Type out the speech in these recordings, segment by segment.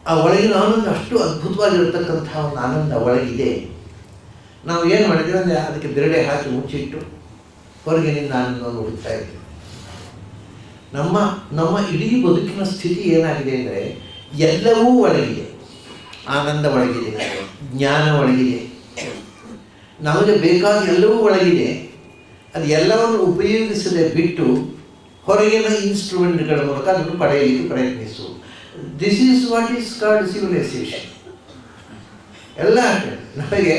ಆ ಒಳಗಿನ ಆನಂದ ಅಷ್ಟು ಅದ್ಭುತವಾಗಿರತಕ್ಕಂಥ ಒಂದು ಆನಂದ ಒಳಗಿದೆ. ನಾವು ಏನು ಮಾಡಿದ್ದೀವಿ ಅಂದರೆ ಅದಕ್ಕೆ ಬಿರಡೆ ಹಾಕಿ ಮುಚ್ಚಿಟ್ಟು ಹೊರಗಿನಿಂದ ಆನಂದವನ್ನು ಹುಡುಕ್ತಾ ಇದ್ದೀವಿ. ನಮ್ಮ ಇಡೀ ಬದುಕಿನ ಸ್ಥಿತಿ ಏನಾಗಿದೆ ಅಂದರೆ ಎಲ್ಲವೂ ಒಳಗಿದೆ. ಆನಂದ ಒಳಗಿದೆ, ಜ್ಞಾನ ಒಳಗಿದೆ, ನಮಗೆ ಬೇಕಾದ ಎಲ್ಲವೂ ಒಳಗಿದೆ. ಅದು ಎಲ್ಲವನ್ನು ಉಪಯೋಗಿಸದೆ ಬಿಟ್ಟು ಹೊರಗಿನ ಇನ್ಸ್ಟ್ರೂಮೆಂಟ್ಗಳ ಮೂಲಕ ಅದನ್ನು ಪಡೆಯಲಿಕ್ಕೆ ಪ್ರಯತ್ನಿಸು. This is what is called civilization. ಎಲ್ಲ ನಮಗೆ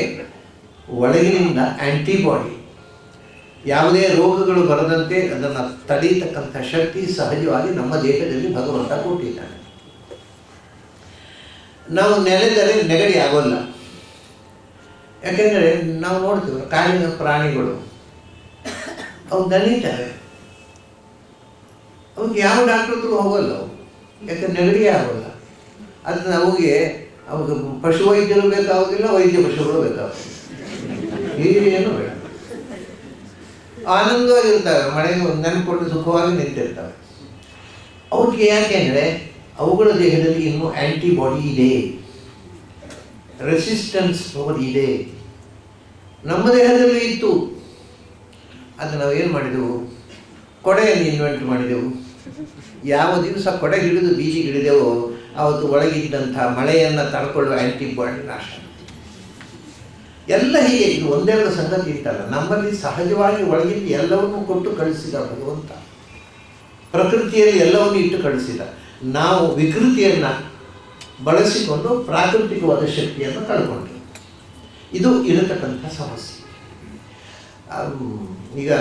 ಒಳಗಿನಿಂದ ಆ್ಯಂಟಿಬಾಡಿ, ಯಾವುದೇ ರೋಗಗಳು ಬರದಂತೆ ಅದನ್ನು ತಡೆಯತಕ್ಕಂಥ ಶಕ್ತಿ ಸಹಜವಾಗಿ ನಮ್ಮ ದೇಹದಲ್ಲಿ ಭಗವಂತ ಕೊಟ್ಟಿದ್ದಾನೆ. ನಾವು ನೆನೆದರೆ ನೆಗಡಿ ಆಗೋಲ್ಲ. ಯಾಕೆಂದರೆ ನಾವು ನೋಡ್ತೀವಿ ಕಾಡಿನ ಪ್ರಾಣಿಗಳು ಅವು ದಣಿತವೆ, ಅವಾಗ ಯಾವ ಡಾಕ್ಟ್ರ್ ಹೋಗಲ್ಲ ಅವು, ಯಾಕಂದ್ರೆ ನೆಗಡಿಯೇ ಆಗೋಲ್ಲ. ಅದನ್ನ ಅವಾಗ ಪಶುವೈದ್ಯರು ಬೇಕಾಗೋದಿಲ್ಲ, ವೈದ್ಯ ಪಶುಗಳು ಬೇಕಾಗೋದಿಲ್ಲ, ಏನು ಬೇಡ. ಆನಂದವಾಗಿರ್ತವೆ, ಮಳೆಗೆ ನೆನ್ಕೊಂಡು ಸುಖವಾಗಿ ನಿಂತಿರ್ತವೆ. ಅವಕ್ಕೆ ಯಾಕೆಂದರೆ ಅವುಗಳ ದೇಹದಲ್ಲಿ ಇನ್ನೂ ಆ್ಯಂಟಿಬಾಡಿ ಇದೆ, ರೆಸಿಸ್ಟೆನ್ಸ್ ಪವರ್ ಇದೆ. ನಮ್ಮ ದೇಹದಲ್ಲಿ ಇತ್ತು. ಅದು ನಾವೇನು ಮಾಡಿದೆವು, ಕೊಡೆಯನ್ನು ಇನ್ವೆಂಟ್ ಮಾಡಿದೆವು. ಯಾವ ದಿವಸ ಕೊಡೆ ಹಿಡಿದು ಬೀಜಿಗಿಡಿದೆವೋ ಆವತ್ತು ಒಳಗಿದ್ದಂಥ ಮಳೆಯನ್ನು ತಡ್ಕೊಳ್ಳುವ ಆ್ಯಂಟಿಬಾಡಿ ನಾಶ. ಎಲ್ಲ ಹೀಗೆ. ಇದು ಒಂದೆರಡು ಸಂಗತಿ ಇರ್ತಲ್ಲ, ನಮ್ಮಲ್ಲಿ ಸಹಜವಾಗಿ ಒಳಗಿಂದ ಎಲ್ಲವನ್ನೂ ಕೊಟ್ಟು ಕಳಿಸಿದ ಭಗವಂತ. ಪ್ರಕೃತಿಯಲ್ಲಿ ಎಲ್ಲವನ್ನೂ ಇಟ್ಟು ಕಳಿಸಿದ. ನಾವು ವಿಕೃತಿಯನ್ನು ಬಳಸಿಕೊಂಡು ಪ್ರಾಕೃತಿಕವಾದ ಶಕ್ತಿಯನ್ನು ಕಳ್ಕೊಂಡ್ವಿ. ಇದು ಇರತಕ್ಕಂಥ ಸಮಸ್ಯೆ. ಈಗ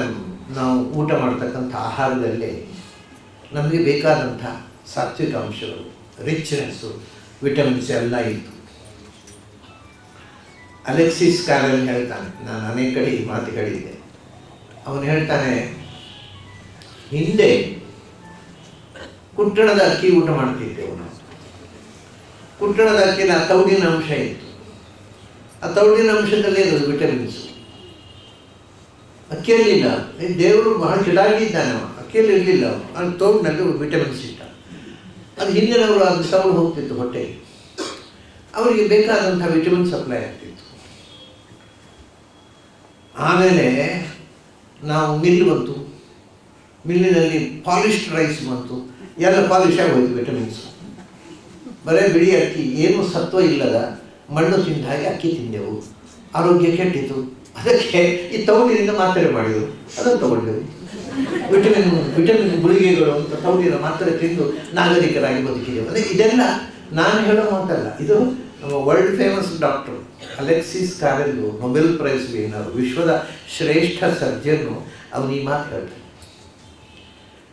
ನಾವು ಊಟ ಮಾಡ್ತಕ್ಕಂಥ ಆಹಾರದಲ್ಲೇ ನಮಗೆ ಬೇಕಾದಂಥ ಸಾತ್ವಿಕ ಅಂಶಗಳು, ರಿಚ್ನೆಸ್ಸು, ವಿಟಮಿನ್ಸ್ ಎಲ್ಲ ಇತ್ತು. ಅಲೆಕ್ಸಿಸ್ ಕ್ಯಾರಲ್ ಹೇಳ್ತಾನೆ, ನಾನು ಅನೇಕ ಕಡೆ ಈ ಮಾತುಗಳಿದೆ, ಅವನು ಹೇಳ್ತಾನೆ, ಹಿಂದೆ ಕುಟ್ಟಣದ ಅಕ್ಕಿ ಊಟ ಮಾಡ್ತಿದ್ದೆವು ನಾವು. ಕುಟ್ಟಣದ ಅಕ್ಕಿನ ತೌಡಿನ ಅಂಶ ಇತ್ತು. ಆ ತೌಡಿನ ಅಂಶದಲ್ಲೇ ಇರೋದು ವಿಟಮಿನ್ಸು. ಅಕ್ಕಿಯಲ್ಲಿಲ್ಲ. ದೇವರು ಬಹಳ ಚಿಡಾಗಿದ್ದಾನೆ, ಅಕ್ಕಿಯಲ್ಲಿ ಇರಲಿಲ್ಲ, ಅದು ತೌಡಿನಲ್ಲಿ ವಿಟಮಿನ್ಸ್ ಇಟ್ಟ. ಅದು ಹಿಂದಿನವರು ಅದು ತೌಡು ಹೋಗ್ತಿತ್ತು ಹೊಟ್ಟೆಗೆ, ಅವರಿಗೆ ಬೇಕಾದಂಥ ವಿಟಮಿನ್ ಸಪ್ಲೈ ಆಗ್ತಿತ್ತು. ಆಮೇಲೆ ನಾವು ಮಿಲ್ ಬಂತು, ಮಿಲ್ಲಿನಲ್ಲಿ ಪಾಲಿಶ್ಡ್ ರೈಸ್ ಬಂತು, ಎಲ್ಲ ಪಾಲಿಶ್ ಆಗಿ ಹೋಯ್ತು ವಿಟಮಿನ್ಸು. ಬರೀ ಬಿಳಿ ಅಕ್ಕಿ, ಏನು ಸತ್ವ ಇಲ್ಲದ ಮಣ್ಣು ತಿಂದ ಹಾಗೆ ಅಕ್ಕಿ ತಿಂದೆವು, ಆರೋಗ್ಯ ಕೆಟ್ಟಿತು. ಅದಕ್ಕೆ ಈ ತೌಡಿನಿಂದ ಮಾತ್ರೆ ಮಾಡಿದೆವು, ಅದನ್ನು ತಗೊಂಡೆವು. ವಿಟಮಿನ್ ಗುಳಿಗೆಗಳು ಅಂತ ತೌಡಿನ ಮಾತ್ರೆ ತಿಂದು ನಾಗರಿಕರಾಗಿ ಬದುಕಿದೆವು. ಅದೇ ಇದೆಲ್ಲ ನಾನು ಹೇಳೋ ಮಾತಲ್ಲ, ಇದು ನಮ್ಮ world famous doctor Alexis Carol, Nobel prize winner, ವಿಶ್ವದ ಶ್ರೇಷ್ಠ ಸರ್ಜನ್ನು, ಅವನು ಈ ಮಾತು ಹೇಳ್ತಾನೆ.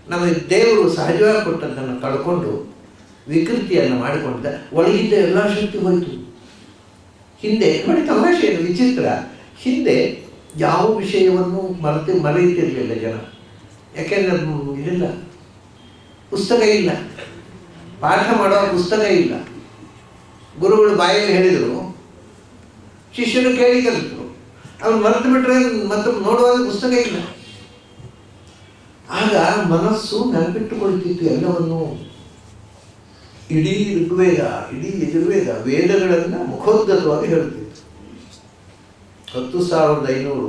ನಮಗೆ ದೇವರು ಸಹಜವಾಗಿ ಕೊಟ್ಟದ್ದನ್ನು ಕಳ್ಕೊಂಡು ವಿಕೃತಿಯನ್ನು ಮಾಡಿಕೊಂಡಿದ್ದ, ಒಳಗಿದ್ದ ಎಲ್ಲ ಶಕ್ತಿ ಹೋಯಿತು. ಹಿಂದೆ ನೋಡಿ ತಮಾಷೆ, ವಿಚಿತ್ರ, ಹಿಂದೆ ಯಾವ ವಿಷಯವನ್ನು ಮರೆಯುತ್ತಿರಲಿಲ್ಲ ಜನ. ಯಾಕೆಂದರೆ ಇದಿಲ್ಲ, ಪುಸ್ತಕ ಇಲ್ಲ, ಪಾಠ ಮಾಡುವ ಪುಸ್ತಕ ಇಲ್ಲ. ಗುರುಗಳು ಬಾಯಲ್ಲಿ ಹೇಳಿದರು, ಶಿಷ್ಯರು ಕೇಳಿ ಕಲಿತರು. ಅವ್ರು ಮರೆತು ಬಿಟ್ಟರೆ ಮತ್ತು ನೋಡುವಾಗ ಪುಸ್ತಕ ಇಲ್ಲ. ಆಗ ಮನಸ್ಸು ನೆನಪಿಟ್ಟುಕೊಳ್ತಿತ್ತು ಎಲ್ಲವನ್ನು. ಇಡೀ ಋಗ್ವೇದ, ಇಡೀ ಯಜುರ್ವೇದ ವೇದಗಳನ್ನು ಮುಖೋದ್ಗತವಾಗಿ ಹೇಳುತ್ತಿತ್ತು. 10,500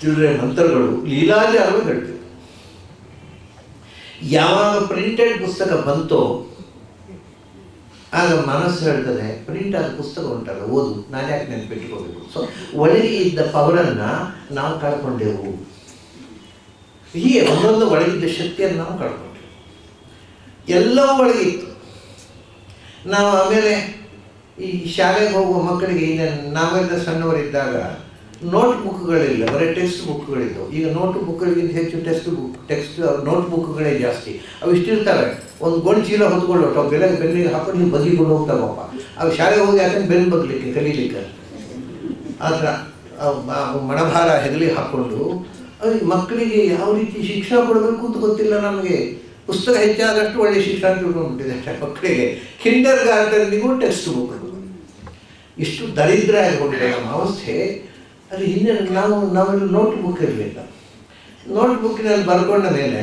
ಚಿಲ್ಲರೆ ಮಂತ್ರಗಳು ಲೀಲಾಜಾರವಾಗಿ ಹೇಳ್ತಿತ್ತು. ಯಾವಾಗ ಪ್ರಿಂಟೆಡ್ ಪುಸ್ತಕ ಬಂತೋ ಆಗ ಮನಸ್ಸು ಹೇಳ್ತದೆ, ಪ್ರಿಂಟ್ ಆದ ಪುಸ್ತಕ ಉಂಟಲ್ಲ, ಓದು, ನಾನು ಯಾಕೆ ನೆನಪಿಟ್ಟುಕೋಬೇಕು. ಸೊ ಒಳಗೆ ಇದ್ದ ಪವರನ್ನು ನಾವು ಕಳ್ಕೊಂಡೆವು. ಹೀಗೆ ಒಂದೊಂದು ಒಳಗಿದ್ದ ಶಕ್ತಿಯನ್ನು ನಾವು ಕಳ್ಕೊಂಡೆವು. ಎಲ್ಲವೂ ಒಳಗಿತ್ತು. ನಾವು ಆಮೇಲೆ ಈ ಶಾಲೆಗೆ ಹೋಗುವ ಮಕ್ಕಳಿಗೆ, ಈಗ ನಾವೆಲ್ಲ ಸಣ್ಣವರಿದ್ದಾಗ ನೋಟ್ ಬುಕ್ಗಳಿಲ್ಲ, ಬರೀ ಟೆಕ್ಸ್ಟ್ ಬುಕ್ಗಳಿದ್ದವು. ಈಗ ನೋಟ್ ಬುಕ್ಗಳಿಗಿಂತ ಹೆಚ್ಚು ಟೆಕ್ಸ್ಟ್ ನೋಟ್ ಬುಕ್ಗಳೇ ಜಾಸ್ತಿ. ಅವು ಇಷ್ಟಿರ್ತವೆ, ಒಂದು ಗೊಂಡು ಚೀಲ ಹೊತ್ಕೊಂಡು ಅವು ಬೆನ್ನಿಗೆ ಹಾಕೊಂಡು ನೀವು ಬದಿಕೊಂಡು ಹೋಗ್ತಾವಪ್ಪ. ಅವು ಶಾಲೆಗೆ ಹೋಗಿ ಯಾಕಂದ್ರೆ ಬೆನ್ನು ಬಗ್ಲಿಕ್ಕೆ ಕಲೀಲಿಕ್ಕೆ ಆ ಥರ ಮಣಭಾರ ಹೆಗಲಿಗೆ ಹಾಕ್ಕೊಂಡು ಮಕ್ಕಳಿಗೆ ಯಾವ ರೀತಿ ಶಿಕ್ಷಣ ಕೊಡಬೇಕು ಅಂತ ಗೊತ್ತಿಲ್ಲ ನಮಗೆ. ಪುಸ್ತಕ ಹೆಚ್ಚಾದಷ್ಟು ಒಳ್ಳೆಯ ಶಿಕ್ಷಣ ತಿಳ್ಕೊಂಡ್ಬಿಟ್ಟಿದೆ ಅಷ್ಟೇ ಮಕ್ಕಳಿಗೆ. ಕಿಂಡರ್ ಗಾರ್ಡನ್ನಿಗೂ ಟೆಕ್ಸ್ಟ್ ಬುಕ್, ಇಷ್ಟು ದರಿದ್ರ ಆಗಿಕೊಂಡಿದೆ ನಮ್ಮ ಅವಸ್ಥೆ. ಅದು ಹಿಂದೆ ನಾವೆಲ್ಲ ನೋಟ್ ಬುಕ್ ಇರಲಿಲ್ಲ. ನೋಟ್ ಬುಕ್ಕಿನಲ್ಲಿ ಬರ್ಕೊಂಡ ಮೇಲೆ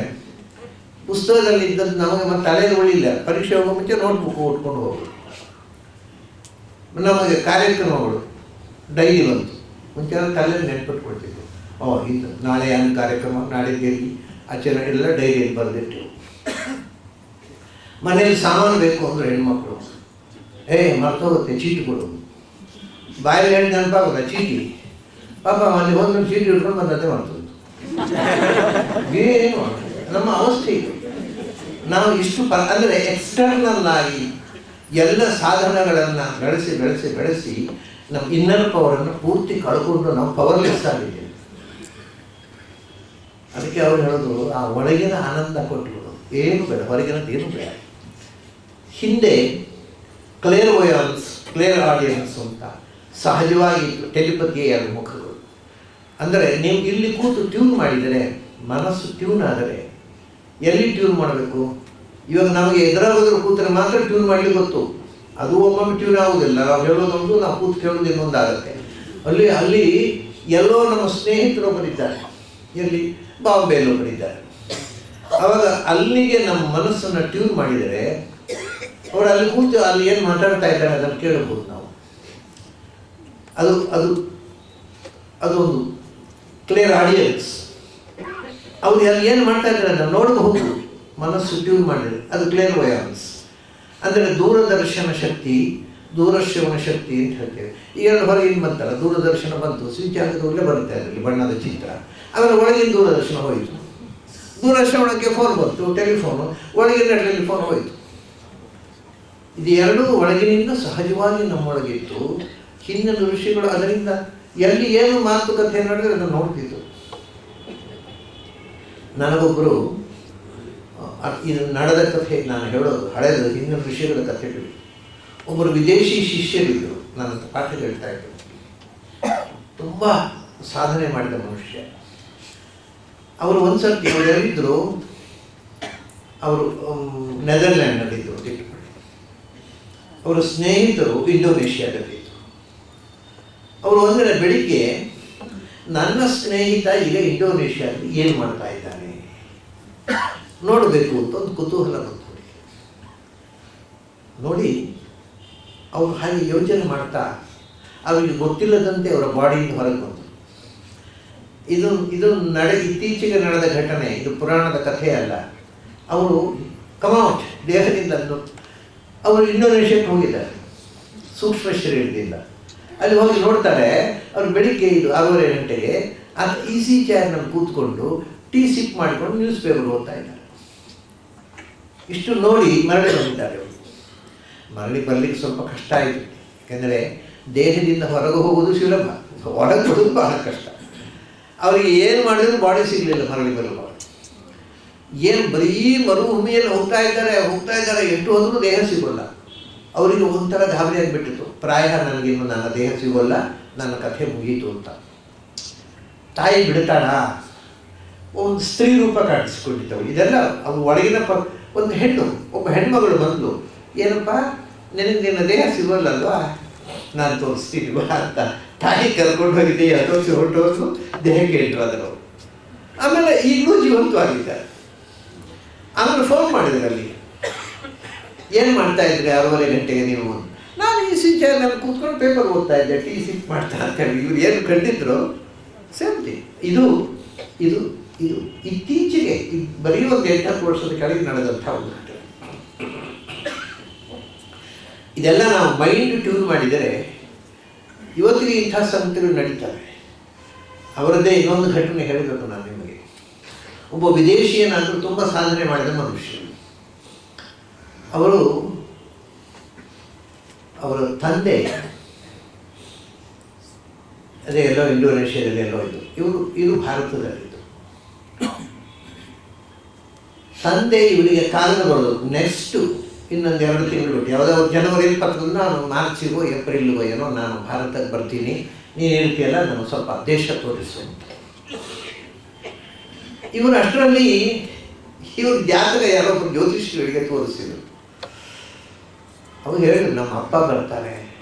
ಪುಸ್ತಕದಲ್ಲಿ ಇದ್ದದ್ದು ನಮಗೆ ಮತ್ತೆ ತಲೆಯಲ್ಲಿ ಉಳಿಲ್ಲ. ಪರೀಕ್ಷೆ ಹೋಗೋ ಮುಂಚೆ ನೋಟ್ ಬುಕ್ ಉಟ್ಕೊಂಡು ಹೋಗೋದು. ನಮಗೆ ಕಾರ್ಯಕ್ರಮಗಳು ಡೈಲಿ ಬಂತು. ಮುಂಚೆ ತಲೆಯಲ್ಲಿ ನೆನ್ಪಿಟ್ಕೊಳ್ತಿದ್ವು. ಇದು ನಾಳೆ ಏನು ಕಾರ್ಯಕ್ರಮ, ನಾಳೆ ಎಲ್ಲಿ ಆಚರಣೆ ಎಲ್ಲ ಡೈರಿಯಲ್ಲಿ ಬರೆದಿಟ್ಟು. ಮನೇಲಿ ಸಾಮಾನು ಬೇಕು ಅಂದರೆ ಹೆಣ್ಮಕ್ಳು ಮರ್ತೋಗುತ್ತೆ, ಚೀಟಿ ಕೊಡೋದು. ಬಾಯಲ್ಲಿ ಹೇಳಿ ನೆನಪಾಗೋಲ್ಲ ಚೀಟಿ. ಪಾಪ ಅಲ್ಲಿ ಒಂದು ಚೀಟಿ ಹಿಡ್ಕೊಂಡು ಬಂದದ್ದೇ ಮಾಡ್ತದ್ದು. ಏನು ನಮ್ಮ ಅವಸ್ಥೆ ಇದು. ನಾವು ಇಷ್ಟು ಅಂದರೆ ಎಕ್ಸ್ಟರ್ನಲ್ ಆಗಿ ಎಲ್ಲ ಸಾಧನಗಳನ್ನು ಬೆಳೆಸಿ ಬೆಳೆಸಿ ಬೆಳೆಸಿ ನಮ್ಮ ಇನ್ನರ್ ಪವರನ್ನು ಪೂರ್ತಿ ಕಳ್ಕೊಂಡು ನಾವು ಪವರ್ಲೆಸ್ ಆಗಿದ್ದೇವೆ. ಅದಕ್ಕೆ ಅವ್ರು ಹೇಳೋದು ಆ ಒಳಗಿನ ಆನಂದ ಕೊಟ್ಟುಬಿಡೋದು, ಏನು ಬೇಡ, ಹೊರಗಿನದ್ದು ಏನು ಬೇಡ. ಹಿಂದೆ ಕ್ಲೇರ್ ಆಡಿಯನ್ಸ್ ಅಂತ ಸಹಜವಾಗಿ ಟೆಲಿಪತಿಯೇ ಎರಡು ಮುಖಗಳು. ಅಂದರೆ ನೀವು ಇಲ್ಲಿ ಕೂತು ಟ್ಯೂನ್ ಮಾಡಿದರೆ, ಮನಸ್ಸು ಟ್ಯೂನ್ ಆದರೆ ಎಲ್ಲಿ ಟ್ಯೂನ್ ಮಾಡಬೇಕು? ಇವಾಗ ನಮಗೆ ಎದುರಾಗೋದ್ರ ಕೂತರೆ ಮಾತ್ರ ಟ್ಯೂನ್ ಮಾಡಲಿಕ್ಕೆ ಗೊತ್ತು. ಅದು ಒಮ್ಮೊಮ್ಮೆ ಟ್ಯೂನ್ ಆಗೋದಿಲ್ಲ. ನಾವು ಹೇಳೋದೊಂದು, ನಾವು ಕೂತು ಕೇಳೋದು ಇನ್ನೊಂದಾಗುತ್ತೆ. ಅಲ್ಲಿ ಎಲ್ಲೋ ನಮ್ಮ ಸ್ನೇಹಿತರೊಬ್ಬರಿದ್ದಾರೆ, ಎಲ್ಲಿ ಬಾಂಬೆಯಲ್ಲೊಬ್ಬರಿದ್ದಾರೆ. ಆವಾಗ ಅಲ್ಲಿಗೆ ನಮ್ಮ ಮನಸ್ಸನ್ನು ಟ್ಯೂನ್ ಮಾಡಿದರೆ ಅವರು ಅಲ್ಲಿ ಕೂತು ಅಲ್ಲಿ ಏನು ಮಾತಾಡ್ತಾ ಇದ್ದಾರೆ ಅದನ್ನು ಕೇಳಬಹುದು ನಾವು. ಅದೊಂದು ಕ್ಲಿಯರ್ ಆಡಿಯನ್ಸ್. ಅವ್ರು ಅಲ್ಲಿ ಏನು ಮಾಡ್ತಾ ಇದ್ದಾರೆ ನಾವು ನೋಡಬಹುದು. ಮನಸ್ಸು ಟ್ಯೂನ್ ಮಾಡಿದರೆ ಅದು ಕ್ಲಿಯರ್ ವಯಾನ್ಸ್. ಅಂದರೆ ದೂರದರ್ಶನ ಶಕ್ತಿ, ದೂರಶ್ರವಣ ಶಕ್ತಿ ಅಂತ ಹೇಳ್ತೇವೆ. ಈ ಎರಡು ಹೊರಗಿನ ಬಂತಲ್ಲ, ದೂರದರ್ಶನ ಬಂತು, ಸ್ವಿಚ್ ಹಾಕಿದಲ್ಲೇ ಬರುತ್ತೆ ಅದರಲ್ಲಿ ಬಣ್ಣದ ಚಿತ್ರ. ಆಮೇಲೆ ಒಳಗಿನ ದೂರದರ್ಶನ ಹೋಯಿತು. ದೂರಶ್ರವಣಕ್ಕೆ ಫೋನ್ ಬಂತು, ಟೆಲಿಫೋನು, ಒಳಗಿನ ಟೆಲಿಫೋನ್ ಹೋಯಿತು. ಇದು ಎರಡೂ ಒಳಗಿನಿಂದ ಸಹಜವಾಗಿ ನಮ್ಮೊಳಗಿತ್ತು. ಹಿಂದಿನ ಋಷಿಗಳು ಅದರಿಂದ ಎಲ್ಲಿ ಏನು ಮಾತುಕತೆ ನಡೆದ್ರೆ ಅದನ್ನು ನೋಡ್ತಿದ್ರು. ನನಗೊಬ್ಬರು ಇದು ನಡೆದ ಕಥೆ ನಾನು ಹೇಳೋದು, ಹಳೆಯದು ಹಿಂದಿನ ಋಷಿಗಳ ಕಥೆಗಳು. ಒಬ್ಬರು ವಿದೇಶಿ ಶಿಷ್ಯರಿದ್ದರು, ನನ್ನ ಪಾಠ ಹೇಳ್ತಾ ಇದ್ದರು. ತುಂಬ ಸಾಧನೆ ಮಾಡಿದ ಮನುಷ್ಯ. ಅವರು ಒಂದು ಸರ್ತಿ ಅವರು ಎಲ್ಲಿದ್ದರು, ಅವರು ನೆದರ್ಲ್ಯಾಂಡ್ನಲ್ಲಿದ್ದರು. ಅವರ ಸ್ನೇಹಿತರು ಇಂಡೋನೇಷ್ಯಾದಲ್ಲಿದ್ದರು. ಅವರು ಒಂದಿನ ಬೆಳಿಗ್ಗೆ ನನ್ನ ಸ್ನೇಹಿತ ಈಗ ಇಂಡೋನೇಷ್ಯಾದಲ್ಲಿ ಏನು ಮಾಡ್ತಾ ಇದ್ದಾನೆ ನೋಡಬೇಕು ಅಂತ ಒಂದು ಕುತೂಹಲ ಬಂತು. ನೋಡಿ ಅವರು ಹಾಗೆ ಯೋಚನೆ ಮಾಡ್ತಾ ಅವರಿಗೆ ಗೊತ್ತಿಲ್ಲದಂತೆ ಅವರ ಬಾಡಿಯಿಂದ ಹೊರಗೆ ಬಂತು. ಇದು ಇತ್ತೀಚೆಗೆ ನಡೆದ ಘಟನೆ, ಇದು ಪುರಾಣದ ಕಥೆ ಅಲ್ಲ. ಅವರು ಕಮೌಟ್ ದೇಹದಿಂದ ಅವರು ಇಂಡೋನೇಷ್ಯಾಕ್ಕೆ ಹೋಗಿದ್ದಾರೆ ಸೂಕ್ಷ್ಮ ಶರೀರದಿಂದ. ಅಲ್ಲಿ ಹೋಗಿ ನೋಡ್ತಾರೆ, ಅವರು ಬೆಳಿಗ್ಗೆ 6:30 ಗಂಟೆಗೆ ಅದು ಈಸಿ ಚೇರ್ನಲ್ಲಿ ಕೂತ್ಕೊಂಡು ಟೀ ಸಿಪ್ ಮಾಡಿಕೊಂಡು ನ್ಯೂಸ್ ಪೇಪರ್ ಓದ್ತಾ ಇದ್ದಾರೆ. ಇಷ್ಟು ನೋಡಿ ಮರಳಿ ಬಂದಿದ್ದಾರೆ. ಅವರು ಮರಳಿ ಬರಲಿಕ್ಕೆ ಸ್ವಲ್ಪ ಕಷ್ಟ ಆಯಿತು. ಯಾಕೆಂದರೆ ದೇಹದಿಂದ ಹೊರಗೆ ಹೋಗೋದು ಸುಲಭ, ಹೊರಗೆ ಬರೋದು ಬಹಳ ಕಷ್ಟ. ಅವರಿಗೆ ಏನು ಮಾಡಿದ್ರು ಬಾಡಿ ಸಿಗಲಿಲ್ಲ ಮರಳಿ ಬರಲು. ಏನು ಬರೀ ಮರುಭೂಮಿಯಲ್ಲಿ ಹೋಗ್ತಾ ಇದ್ದಾರೆ, ಎಷ್ಟು ಹೋದ್ರೂ ದೇಹ ಸಿಗೋಲ್ಲ. ಅವರಿಗೆ ಒಂಥರ ಗಾಬರಿ ಆಗಿಬಿಟ್ಟಿತ್ತು. ಪ್ರಾಯ ನನಗಿನ್ನು ನನ್ನ ದೇಹ ಸಿಗೋಲ್ಲ, ನನ್ನ ಕಥೆ ಮುಗೀತು ಅಂತ. ತಾಯಿ ಬಿಡ್ತಾಳ, ಒಂದು ಸ್ತ್ರೀ ರೂಪ ಕಾಣಿಸ್ಕೊಂಡಿದ್ದವು. ಇದೆಲ್ಲ ಅದು ಒಳಗಿನ ಒಬ್ಬ ಹೆಣ್ಮಗಳು ಬಂದು, ಏನಪ್ಪ ನಿನ್ನ ದೇಹ ಸಿಗೋಲ್ಲಲ್ವಾ, ನಾನು ತೋರಿಸ್ತೀನಿ ಬಾ ಅಂತ ತಾಯಿ ಕರ್ಕೊಂಡು ಹೋಗಿದ್ದೆ. ಅದೊಂದು ಹೊರಟೋದು ದೇಹಕ್ಕೆ ಇಟ್ಟರು ಅದನ್ನು. ಆಮೇಲೆ ಈಗಲೂ ಜೀವಂತವಾಗಿದ್ದಾರೆ. ಆಮೇಲೆ ಫೋನ್ ಮಾಡಿದ್ರು, ಅಲ್ಲಿ ಏನು ಮಾಡ್ತಾ ಇದ್ರಿ 6:30 ಗಂಟೆಗೆ ನೀವು? ನಾನು ಈಸಿ ಚೇರ್ನಲ್ಲಿ ಕೂತ್ಕೊಂಡು ಪೇಪರ್ ಓದ್ತಾ ಇದ್ದೆ, ಟೀ ಸಿಪ್ ಮಾಡ್ತಾ ಅಂತ ಹೇಳಿ. ಇವ್ರು ಏನು ಕಂಡಿದ್ರು ಸೇಮ್ತಿ. ಇದು ಇದು ಇದು ಇತ್ತೀಚೆಗೆ ಬರೀ ಒಂದು 8-10 ವರ್ಷದ ಕೆಳಗೆ ನಡೆದಂಥ ಒಂದು ಘಟನೆ. ಇದೆಲ್ಲ ನಾವು ಮೈಂಡ್ ಟ್ಯೂನ್ ಮಾಡಿದರೆ ಇವತ್ತಿಗೆ ಇಂಥ ಸಂಗತಿಗಳು ನಡೀತವೆ. ಅವರದ್ದೇ ಇನ್ನೊಂದು ಘಟನೆ ಹೇಳಬೇಕು ನಾನು ನಿಮಗೆ. ಒಬ್ಬ ವಿದೇಶಿಯನಾದರೂ ತುಂಬ ಸಾಧನೆ ಮಾಡಿದ ಮನುಷ್ಯ. ಅವರ ತಂದೆ ಅದೇ ಎಲ್ಲೋ ಇಂಡೋನೇಷ್ಯಾದಲ್ಲಿ ಎಲ್ಲೋ ಇದು ಭಾರತದಲ್ಲಿದ್ದು. ತಂದೆ ಇವರಿಗೆ ಕಾಗದ ಬರೋದು, ನೆಕ್ಸ್ಟು ಇನ್ನೊಂದು 2 ತಿಂಗಳು ಬಿಟ್ಟು, ಯಾವುದೋ ಜನವರಿ 20 ನಾನು ಮಾರ್ಚಿಗೋ ಏಪ್ರಿಲ್ಗೋ ಏನೋ ನಾನು ಭಾರತಕ್ಕೆ ಬರ್ತೀನಿ, ನೀನು ಹೇಳ್ತೀಯಲ್ಲ ನಾನು ಸ್ವಲ್ಪ ದೇಶ ತೋರಿಸು ಅಂತ. ಇವರು ಅಷ್ಟರಲ್ಲಿ ಇವ್ರ ಜಾತಕ ಯಾರೊಬ್ಬರು ಜ್ಯೋತಿಷಿಗಳಿಗೆ ತೋರಿಸಿದರು. ಅವ್ರು ಹೇಳಿದ್ರು, ನಮ್ಮ ಅಪ್ಪ ಬರ್ತಾರೆ.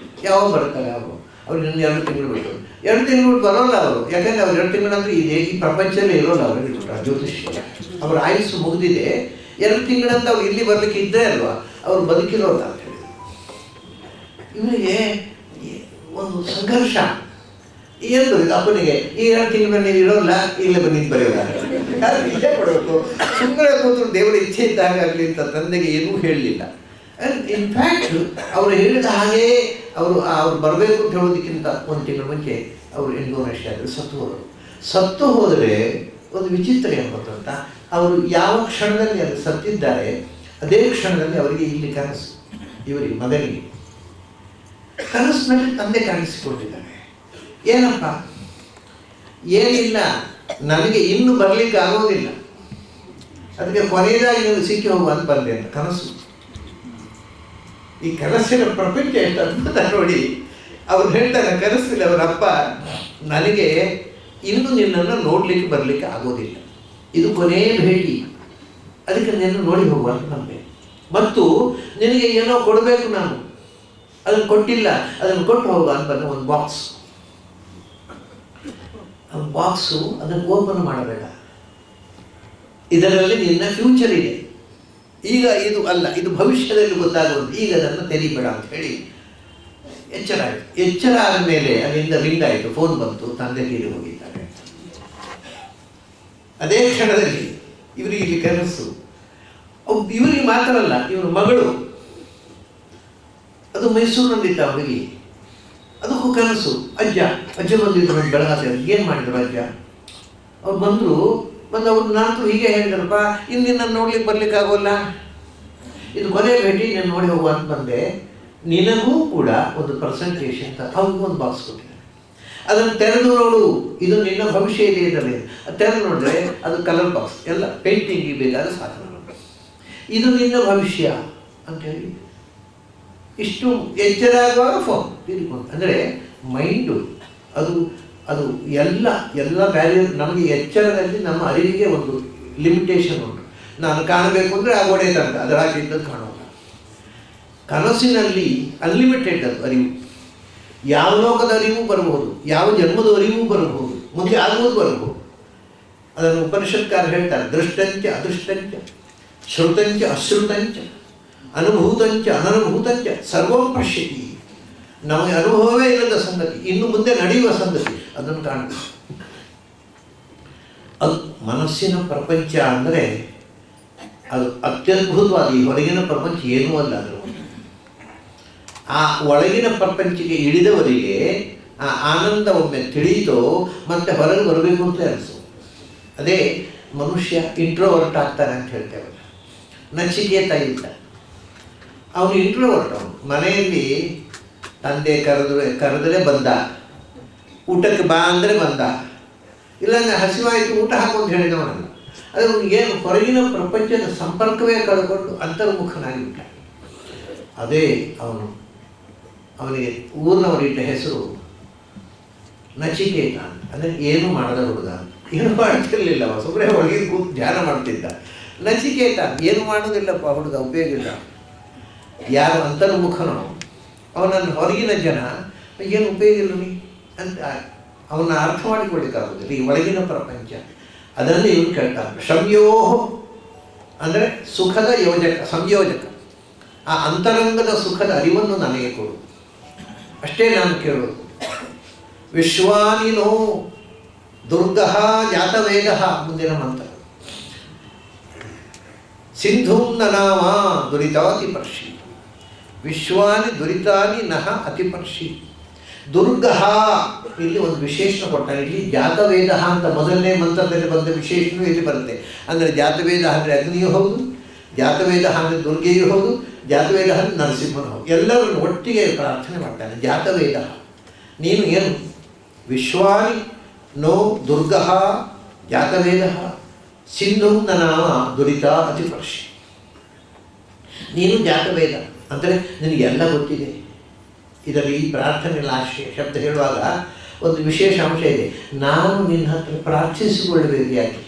ಯಾವಾಗ ಬರ್ತಾರೆ ಅವ್ರು ಇನ್ನೊಂದು 2 ತಿಂಗಳು ಬಿಟ್ಟು. 2 ತಿಂಗಳು ಬಿಟ್ಟು ಬರೋಲ್ಲ ಅವರು. ಯಾಕಂದರೆ ಅವ್ರು 2 ತಿಂಗಳಂದ್ರೆ ಈ ಪ್ರಪಂಚದಲ್ಲೇ ಇರೋಲ್ಲ ಅವರು ಹೇಳಿಬಿಟ್ರು ಆ ಜ್ಯೋತಿಷಿ. ಅವ್ರ ಆಯುಸ್ಸು ಮುಗಿದಿದೆ, 2 ತಿಂಗಳಂತ ಅವ್ರು ಇಲ್ಲಿ ಬರಲಿಕ್ಕೆ ಇದ್ದೇ ಅಲ್ವಾ, ಅವ್ರು ಬದುಕಿರೋಲ್ಲ ಅಂತ ಹೇಳಿದ್ರು. ಇವರಿಗೆ ಒಂದು ಸಂಘರ್ಷ. ಏನು ಬರೋದು ಅಪ್ಪನಿಗೆ, ಈ 2 ತಿಂಗಳ ಮೇಲೆ ನೀವು ಇರೋಲ್ಲ, ಇಲ್ಲೇ ಬನ್ನಿ ಬರೆಯೋಲ್ಲ, ಯಾರು ಇಲ್ಲೇ ಕೊಡಬೇಕು, ಸುಮ್ಮನೆ ಕೂತು ದೇವರ ಇಚ್ಛೆ ಇದ್ದಾಗಲಿ ಅಂತ ತಂದೆಗೆ ಏನೂ ಹೇಳಲಿಲ್ಲ. ಇನ್ಫ್ಯಾಕ್ಟ್ ಅವರು ಹೇಳಿದ ಹಾಗೆ ಅವ್ರು ಬರಬೇಕು ಅಂತ ಹೇಳೋದಕ್ಕಿಂತ 1 ತಿಂಗಳ ಮುಂಚೆ ಅವರು ಇಂಡೋನೇಷ್ಯಾದಲ್ಲಿ ಸತ್ತು ಹೋದರೆ ಒಂದು ವಿಚಿತ್ರ ಏನು ಗೊತ್ತುಂಟ, ಅವರು ಯಾವ ಕ್ಷಣದಲ್ಲಿ ಅಲ್ಲಿ ಸತ್ತಿದ್ದಾರೆ ಅದೇ ಕ್ಷಣದಲ್ಲಿ ಅವರಿಗೆ ಇಲ್ಲಿ ಕನಸು, ಇವರಿಗೆ ಮಗನಿಗೆ ಕನಸಿನಲ್ಲಿ ತಂದೆ ಕಾಣಿಸಿಕೊಂಡಿದ್ದಾರೆ. ಏನಪ್ಪ, ಏನಿಲ್ಲ, ನನಗೆ ಇನ್ನು ಬರಲಿಕ್ಕೆ ಆಗೋದಿಲ್ಲ, ಅದಕ್ಕೆ ಕೊನೆಯದಾಗಿ ನೀವು ಸಿಕ್ಕಿ ಹೋಗುವ ಅಂತ ಬಂದೆ ಅಂತ ಕನಸು. ಈ ಕನಸಿನ ಪ್ರಪಂಚ ಎಷ್ಟು ಅದ್ಭುತ ನೋಡಿ. ಅವ್ರು ಹೇಳ್ತಾರೆ ಕನಸಿಲ್ಲ ಅವರಪ್ಪ, ನನಗೆ ಇನ್ನು ನಿನ್ನನ್ನು ನೋಡಲಿಕ್ಕೆ ಬರಲಿಕ್ಕೆ ಆಗೋದಿಲ್ಲ, ಇದು ಕೊನೆಯ ಭೇಟಿ, ಅದಕ್ಕೆ ನಿನ್ನ ನೋಡಿ ಹೋಗುವ ಅಂತ ನಂಬೆ. ಮತ್ತು ನಿನಗೆ ಏನೋ ಕೊಡಬೇಕು, ನಾನು ಅದನ್ನು ಕೊಟ್ಟಿಲ್ಲ, ಅದನ್ನು ಕೊಟ್ಟು ಹೋಗುವ ಅಂತ ಬಂದ ಒಂದು ಬಾಕ್ಸು ಅದನ್ನು ಓಪನ್ ಮಾಡಬೇಡ, ಇದರಲ್ಲಿ ನಿನ್ನ ಫ್ಯೂಚರ್ ಇದೆ, ಈಗ ಇದು ಅಲ್ಲ, ಇದು ಭವಿಷ್ಯದಲ್ಲಿ ಗೊತ್ತಾಗೋದು, ಈಗ ಅದನ್ನು ತೆರಿಬೇಡ ಅಂತ ಹೇಳಿ ಎಚ್ಚರ ಆಯಿತು. ಎಚ್ಚರ ಆದಮೇಲೆ ಅಲ್ಲಿಂದ ರಿಂಗ್ ಆಯಿತು, ಫೋನ್ ಬಂತು, ತಂದೆ ತೀರಿ ಹೋಗಿದ್ದಾರೆ. ಅದೇ ಕ್ಷಣದಲ್ಲಿ ಇವರಿಗೆ ಇಲ್ಲಿ ಕನಸು, ಇವರಿಗೆ ಮಾತ್ರ ಅಲ್ಲ, ಇವರ ಮಗಳು, ಅದು ಮೈಸೂರಿನಲ್ಲಿದ್ದ ಅವರಿಗೆ, ಅದಕ್ಕೂ ಕನಸು. ಅಜ್ಜ ಬಂದಿದ್ರು ಬೆಳಗಾವಿ, ಏನು ಮಾಡಿದ್ರು ಅಜ್ಜ? ಅವ್ರು ಬಂದು ಅವ್ರು ನಾನು ಹೀಗೆ ಹೇಳಿದ್ರಪ್ಪ, ಇಂದಿನ ನೋಡ್ಲಿಕ್ಕೆ ಬರ್ಲಿಕ್ಕೆ ಆಗೋಲ್ಲ, ಇದು ಕೊನೆ ಭೇಟಿ, ನಾನು ನೋಡಿ ಹೋಗುವ ಅಂತ ಬಂದೆ, ನಿನಗೂ ಕೂಡ ಒಂದು ಪ್ರೆಸೆಂಟೇಷನ್ ಅಂತ ಅವ್ರಿಗೂ ಒಂದು ಬಾಕ್ಸ್ ಕೊಟ್ಟಿದ್ದಾರೆ, ಅದನ್ನು ತೆರೆದು ನೋಡು, ಇದು ನಿನ್ನ ಭವಿಷ್ಯ ಇದೆ ಇದರಲ್ಲಿ. ತೆರೆದು ನೋಡಿದ್ರೆ ಅದು ಕಲರ್ ಬಾಕ್ಸ್, ಎಲ್ಲ ಪೇಂಟಿಂಗಿಗೆ ಬೇಕಾದ ಸಾಧನಗಳು, ಇದು ನಿನ್ನ ಭವಿಷ್ಯ ಅಂಥೇಳಿ. ಇಷ್ಟು ಎಚ್ಚರ ಆಗುವಾಗ ಫೋನ್ ತಿಳ್ಕೊಂಡು, ಅಂದರೆ ಮೈಂಡು ಅದು ಎಲ್ಲ ಬ್ಯಾರಿಯರ್. ನಮಗೆ ಎಚ್ಚರದಲ್ಲಿ ನಮ್ಮ ಅರಿವಿಗೆ ಒಂದು ಲಿಮಿಟೇಷನ್ ಉಂಟು. ನಾನು ಕಾಣಬೇಕು ಅಂದರೆ ಆ ಗೋಡೆ ತನಕ, ಅದರ ಹಾಗೆ ಇದ್ದದ್ದು ಕಾಣೋಲ್ಲ. ಕನಸಿನಲ್ಲಿ ಅನ್ಲಿಮಿಟೆಡ್ ಅದು ಅರಿವು, ಯಾವ ಲೋಕದ ಅರಿವು ಬರಬಹುದು, ಯಾವ ಜನ್ಮದ ಅರಿವು ಬರಬಹುದು, ಮುಂದೆ ಆಗುವುದು ಬರಬಹುದು. ಅದನ್ನು ಉಪನಿಷತ್ಕಾರ ಹೇಳ್ತಾರೆ, ದೃಷ್ಟಂಚ ಅದೃಷ್ಟಂಚ, ಶ್ರುತಂಚ ಅಶ್ರುತಂಚ, ಅನುಭೂತಂಚ ಅನನುಭೂತಂಚ ಸರ್ವಂ ಪಶ್ಯತಿ. ನಮಗೆ ಅನುಭವವೇ ಇಲ್ಲದ ಸಂಗತಿ, ಇನ್ನು ಮುಂದೆ ನಡೆಯುವ ಸಂಗತಿ, ಅದನ್ನು ಕಾಣಬೇಕು. ಅದು ಮನಸ್ಸಿನ ಪ್ರಪಂಚ ಅಂದರೆ ಅದು ಅತ್ಯದ್ಭುತವಾದ. ಈ ಹೊರಗಿನ ಪ್ರಪಂಚ ಏನೂ ಅಲ್ಲ, ಅದು ಆ ಒಳಗಿನ ಪ್ರಪಂಚಕ್ಕೆ ಇಳಿದವರಿಗೆ ಆ ಆನಂದ ಒಮ್ಮೆ ತಿಳಿಯಿತೋ ಮತ್ತೆ ಹೊರಗೆ ಬರಬೇಕು ಅಂತ ಅನಿಸು. ಅದೇ ಮನುಷ್ಯ ಇಂಟ್ರೋವರ್ಟ್ ಆಗ್ತಾನೆ ಅಂತ ಹೇಳ್ತೇವೆ. ನಚಿಕೇತ ಇದ್ದ, ಅವನು ಇಂಟ್ರೋವರ್ಟ್. ಅವನು ಮನೆಯಲ್ಲಿ ತಂದೆ ಕರೆದರೆ ಬಂದ, ಊಟಕ್ಕೆ ಬಾ ಅಂದರೆ ಬಂದ, ಇಲ್ಲಾಂದರೆ ಹಸಿವಾಯಿತು ಊಟ ಹಾಕೊಂಡು ಹೇಳಿದವನಲ್ಲ. ಅದು ಏನು ಹೊರಗಿನ ಪ್ರಪಂಚದ ಸಂಪರ್ಕವೇ ಕಳ್ಕೊಂಡು ಅಂತರ್ಮುಖನಾಗಿಬಿಟ್ಟ. ಅದೇ ಅವನಿಗೆ ಊರಿನವರಿಟ್ಟ ಹೆಸರು ನಚಿಕೇತ ಅಂತ. ಅಂದರೆ ಏನು ಮಾಡದ ಹುಡುಗ, ಏನು ಮಾಡ್ತಿರ್ಲಿಲ್ಲ, ಸುಮ್ಮನೆ ಒಳಗೆ ಕೂತು ಧ್ಯಾನ ಮಾಡ್ತಿದ್ದ. ನಚಿಕೇತ ಏನು ಮಾಡೋದಿಲ್ಲಪ್ಪ ಹುಡುಗ, ಉಪಯೋಗ ಇಲ್ಲ. ಯಾರು ಅಂತರ್ಮುಖನೋ ಅವನನ್ನು ಹೊರಗಿನ ಜನ ಏನು ಉಪಯೋಗ ಇಲ್ಲ ನೀ ಅಂತ ಅವನ್ನ ಅರ್ಥ ಮಾಡಿಕೊಡ್ಲಿಕ್ಕಾಗೋದಿಲ್ಲ. ಈ ಒಳಗಿನ ಪ್ರಪಂಚ ಅದನ್ನು ಇವನು ಕೇಳ್ತಾನೆ. ಸಂಯೋಹ ಅಂದರೆ ಸುಖದ ಸಂಯೋಜಕ. ಆ ಅಂತರಂಗದ ಸುಖದ ಅರಿವನ್ನು ನನಗೆ ಕೊಡು, ಅಷ್ಟೇ ನಾನು ಕೇಳೋದು. ವಿಶ್ವಾನಿನೋ ದುರ್ಗಃ ಜಾತವೇಗಃ, ಮುಂದಿನ ಮಂತ್ರ. ಸಿಂಧುಂ ನನಾಮ ದುರಿತಾತಿಪರ್ಷಿ, ವಿಶ್ವಾನಿ ದುರಿತಾನಿ ನಹ ಅತಿಪರ್ಷಿ. ದುರ್ಗಃ ಇಲ್ಲಿ ಒಂದು ವಿಶೇಷಣ ಕೊಡ್ತಾನೆ. ಇಲ್ಲಿ ಜಾತವೇದ ಅಂತ ಮೊದಲನೇ ಮಂತ್ರದಲ್ಲಿ ಬಂದ ವಿಶೇಷಣವು ಇಲ್ಲಿ ಬರುತ್ತೆ. ಅಂದರೆ ಜಾತವೇದ ಅಂದರೆ ಅಗ್ನಿಯೂ ಹೌದು, ಜಾತವೇದ ಅಂದರೆ ದುರ್ಗೆಯೂ ಹೌದು, ಜಾತವೇದ ಅಂದರೆ ನರಸಿಂಹನು ಹೌದು. ಎಲ್ಲರನ್ನು ಒಟ್ಟಿಗೆ ಪ್ರಾರ್ಥನೆ ಮಾಡ್ತಾನೆ. ಜಾತವೇದ ನೀನು ಏನು? ವಿಶ್ವಾನಿ ನೋ ದುರ್ಗಃ ಜಾತವೇದ ಸಿಂಧು ನಾಮ ದುರಿತ ಅತಿಪರ್ಷಿ. ನೀನು ಜಾತವೇದ ಅಂದರೆ ನಿನಗೆಲ್ಲ ಗೊತ್ತಿದೆ. ಇದರಲ್ಲಿ ಈ ಪ್ರಾರ್ಥನೆಯಲ್ಲಿ ಆಶ್ರಯ ಶಬ್ದ ಹೇಳುವಾಗ ಒಂದು ವಿಶೇಷ ಅಂಶ ಇದೆ. ನಾನು ನಿನ್ನ ಹತ್ರ ಪ್ರಾರ್ಥಿಸಿಕೊಳ್ಳಬೇಕು. ಯಾಕೆ?